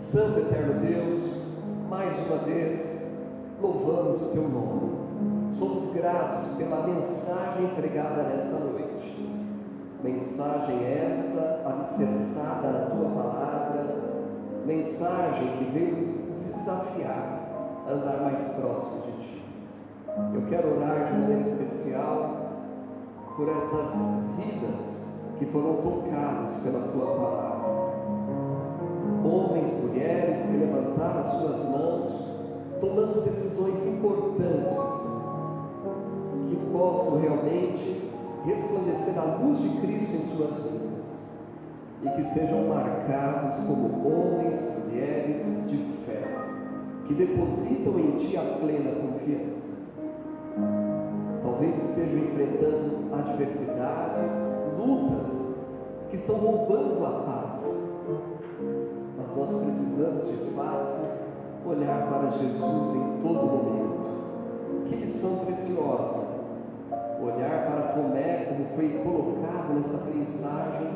A: Santo Eterno Deus, mais uma vez louvamos o Teu nome. Somos gratos pela mensagem pregada nesta noite. Mensagem esta alicerçada na Tua palavra, mensagem que veio nos desafiar a andar mais próximo de Ti. Eu quero orar de maneira especial por essas vidas que foram tocadas pela Tua palavra. Homens, mulheres que levantaram as suas mãos, tomando decisões importantes, que possam realmente resplandecer a luz de Cristo em suas vidas, e que sejam marcados como homens, mulheres de fé, que depositam em Ti a plena confiança. Talvez estejam enfrentando adversidades, lutas, que estão roubando a paz. Mas nós precisamos, de fato, olhar para Jesus em todo momento. Que lição preciosa! Olhar para Tomé, como foi colocado nessa mensagem,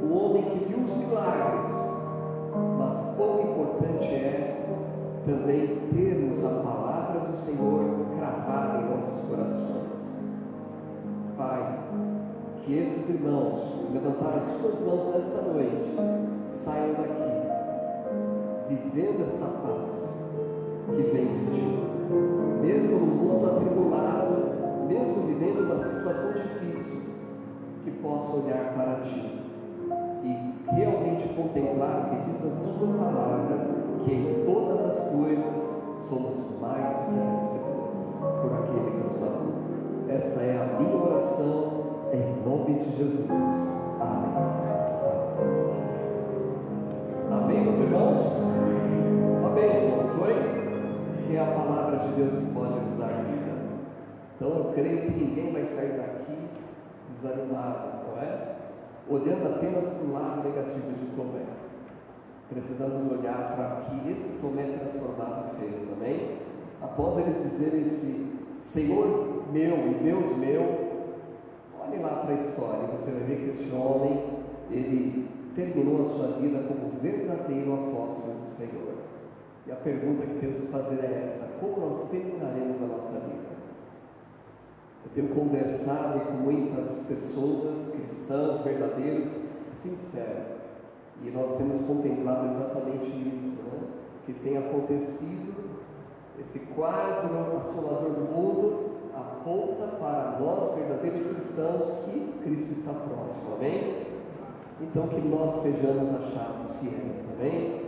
A: o homem que viu os milagres. Mas quão importante é também termos a palavra do Senhor cravada em nossos corações. Pai, que esses irmãos que levantaram as suas mãos nesta noite saiam daqui vivendo esta paz que vem de Ti, mesmo no mundo atribulado, mesmo vivendo uma situação difícil, que possa olhar para Ti e realmente contemplar o que diz a sua palavra, que em todas as coisas somos mais do que vencedores por aquele que nos amou. Esta é a minha oração em nome de Jesus. Amém. Amém, meus irmãos? Uma bênção, não foi? É a palavra de Deus que pode nos dar vida. Então eu creio que ninguém vai sair daqui desanimado, não é? Olhando apenas para o lado negativo de Tomé. Precisamos olhar para o que esse Tomé transformado fez, amém? Após ele dizer esse Senhor meu e Deus meu, olhe lá para a história, você vai ver que esse homem, ele terminou a sua vida como verdadeiro apóstolo do Senhor. E a pergunta que temos que fazer é essa: como nós terminaremos a nossa vida? Eu tenho conversado com muitas pessoas, cristãos, verdadeiros, sinceros, e nós temos contemplado exatamente isso, né? Que tem acontecido. Esse quadro assolador do mundo aponta para nós, verdadeiros cristãos, que Cristo está próximo, amém? Então que nós sejamos achados fiéis, amém?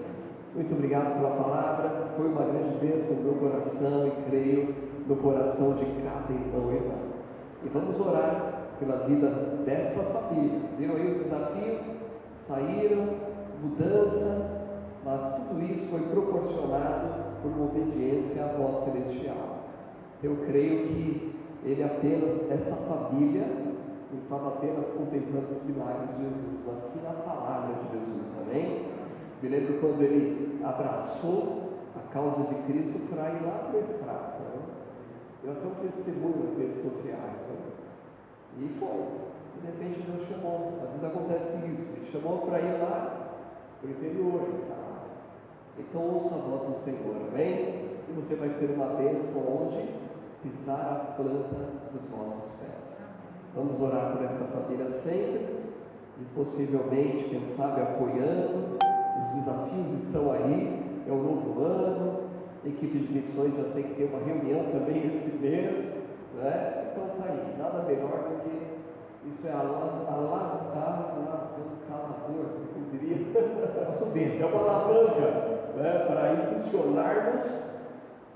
A: Muito obrigado pela palavra, foi uma grande bênção no meu coração e creio no coração de cada irmão e irmã. E vamos orar pela vida dessa família. Viram aí o desafio? Saíram, mudança, mas tudo isso foi proporcionado por uma obediência à voz celestial. Eu creio que ele apenas, essa família, não estava apenas contemplando os milagres de Jesus, mas sim a palavra de Jesus, amém? Me lembro quando ele abraçou a causa de Cristo para ir lá para o Efrata, né? Eu até um testemunho nas redes sociais, né? E foi. De repente Deus chamou. Às vezes acontece isso. Ele chamou para ir lá para o interior e tal. Então ouça a voz do Senhor, amém? E você vai ser uma bênção onde pisar a planta dos vossos pés. Vamos orar por essa família sempre e possivelmente, quem sabe, apoiando. Os desafios estão aí, é um novo ano, a equipe de missões já tem que ter uma reunião também esse mês, né? Então está aí, nada melhor do que isso é alavancar, como diria, é uma alavanca, né? Para impulsionarmos,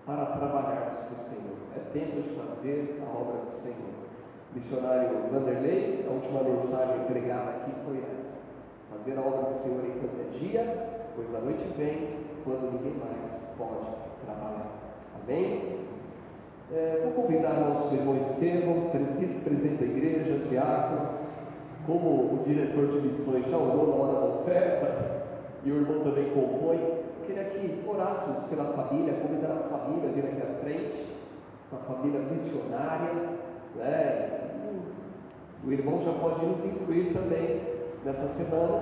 A: para trabalharmos para o Senhor. É tempo de fazer a obra do Senhor. Missionário Vanderlei, a última mensagem pregada aqui foi essa: fazer a obra do Senhor enquanto é dia, pois a noite vem quando ninguém mais pode trabalhar. Amém? Vou convidar o nosso irmão Estevão, vice-presidente da igreja, diácono, como o diretor de missões já orou na hora da oferta, e o irmão também compõe. Eu queria que orássemos pela família, convidar a família a vir aqui à frente, essa família missionária, né? O irmão já pode nos incluir também nessa semana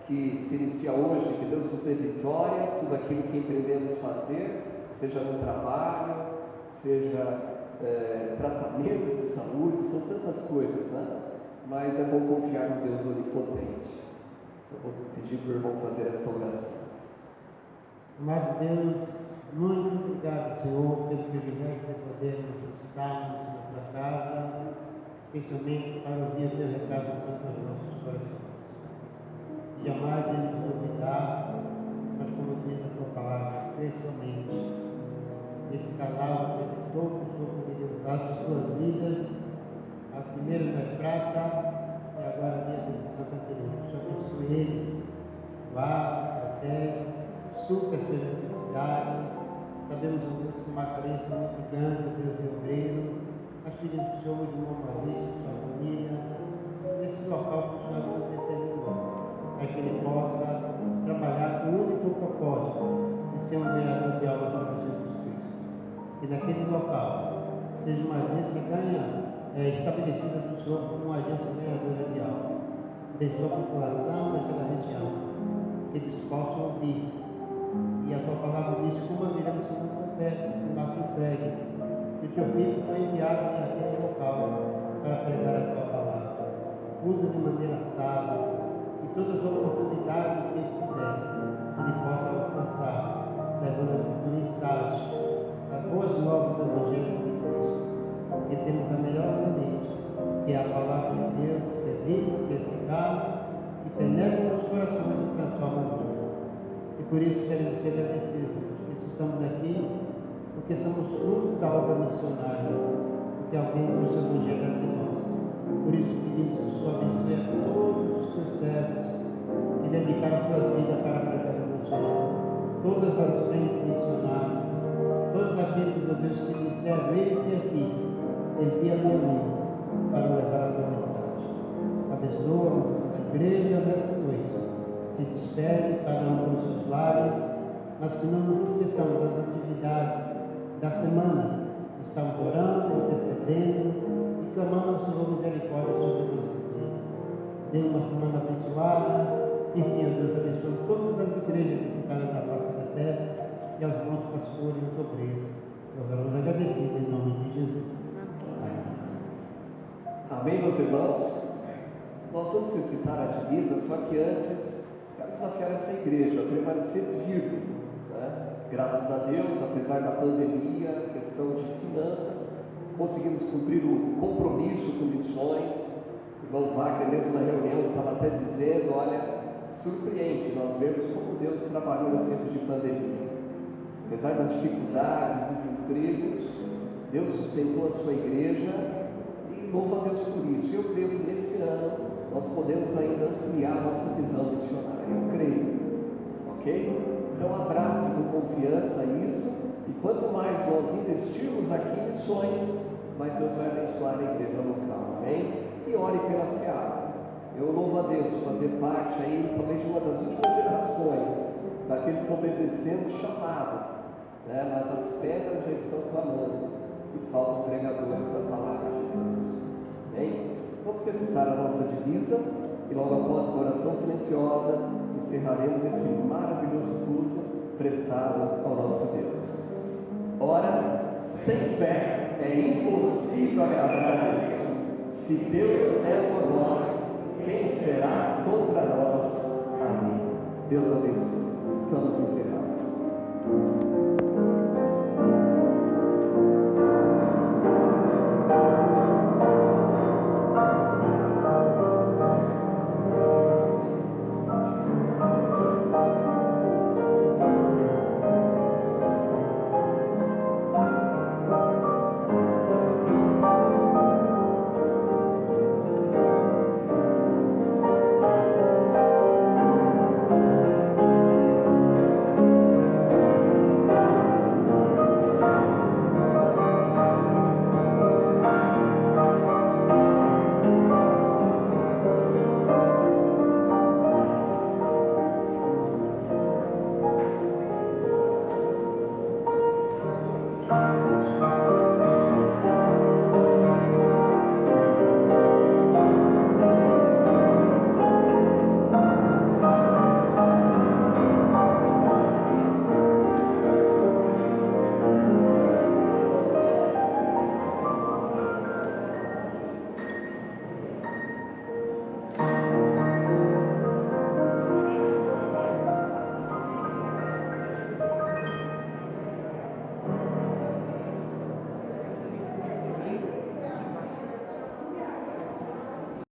A: que se inicia hoje. Que Deus nos dê vitória, tudo aquilo que empreendemos fazer, seja no trabalho, seja tratamento de saúde, são tantas coisas, né? Mas é bom confiar no Deus onipotente. Eu vou pedir para o irmão fazer essa oração.
E: Amado Deus, muito obrigado, Senhor, pelo privilégio de podermos estarmos na tua casa, especialmente para ouvir o teu recado santo aos nossos corações. Jamais devemos duvidar, mas como diz a tua palavra, especialmente nesse casal que todos o Senhor poderia usar as suas vidas, a primeira não é prata, e agora dentro de Santa Teresa. O Senhor abençoe eles, guarda, protege, supra as suas necessidades. Sabemos, Deus, que uma carência muito grande, Deus de obreiro. Nós pedimos que o Senhor de uma Maurício, sua família, nesse local que o Senhor nos determinou, para que ele possa trabalhar com o único propósito de ser um ganhador de alma para Jesus Cristo. Que naquele local seja uma agência estabelecida do Senhor como uma agência ganhadora de alma, desde a população daquela região, que eles possam ouvir. E a tua palavra diz: como haveremos sido profetas, no nosso emprego, que o teu filho foi enviado naquele local para pregar a tua palavra. Usa de maneira sábia e todas as oportunidades que estiver, que ele possa alcançar, levando a mensagem, as boas novas do Evangelho de Cristo. Que temos a melhor semente, que é a palavra de Deus, que é viva, que é eficaz, que penetra nos corações e transforma a vida. E por isso queremos ser agradecidos, porque estamos aqui, porque somos fruto da obra missionária, porque alguém nos elogia de nós. Por isso pedimos que o Senhor abençoe a todos os seus servos que dedicaram suas vidas para pregar o Evangelho, todas as frentes missionárias, todos aqueles, meu Deus, que disseram, eis aqui, envia-me a mim para levar a tua mensagem. Abençoa a igreja nesta noite. Se despede cada um dos seus lares, mas que não nos esqueçamos das atividades da semana. Estamos orando, intercedendo e clamando a sua misericórdia sobre nossa vida. Dê uma semana abençoada. Enfim, Deus abençoe todas as igrejas que ficaram na face da terra e aos bons pastores e os obreiros. Nós oramos agradecidos em nome de Jesus.
A: Amém, meus irmãos? Nós vamos recitar a divisa, só que antes quero desafiar essa igreja a permanecer firme, né? Graças a Deus, apesar da pandemia, questão de finanças, conseguimos cumprir o compromisso com missões. O irmão Wagner, mesmo na reunião, estava até dizendo, olha, surpreende nós vemos como Deus trabalhou em tempos de pandemia. Apesar das dificuldades, desempregos, Deus sustentou a sua igreja e louva a Deus por isso. Eu creio que nesse ano nós podemos ainda ampliar nossa visão missionária. Eu creio. Ok? Então abrace com confiança isso, e quanto mais nós investirmos aqui em missões, mais Deus vai abençoar a igreja local. Amém? E ore pela Seara. Eu louvo a Deus fazer parte aí, talvez de uma das últimas gerações, daqueles que estão obedecendo o chamado, né? Mas as pedras já estão clamando e faltam pregadores da palavra de Deus. Amém? Vamos recitar a nossa divisa e logo após a oração silenciosa encerraremos esse maravilhoso culto prestado ao nosso Deus. Ora, sem fé é impossível agradar a Deus. Se Deus é por nós, quem será contra nós? Amém. Deus abençoe.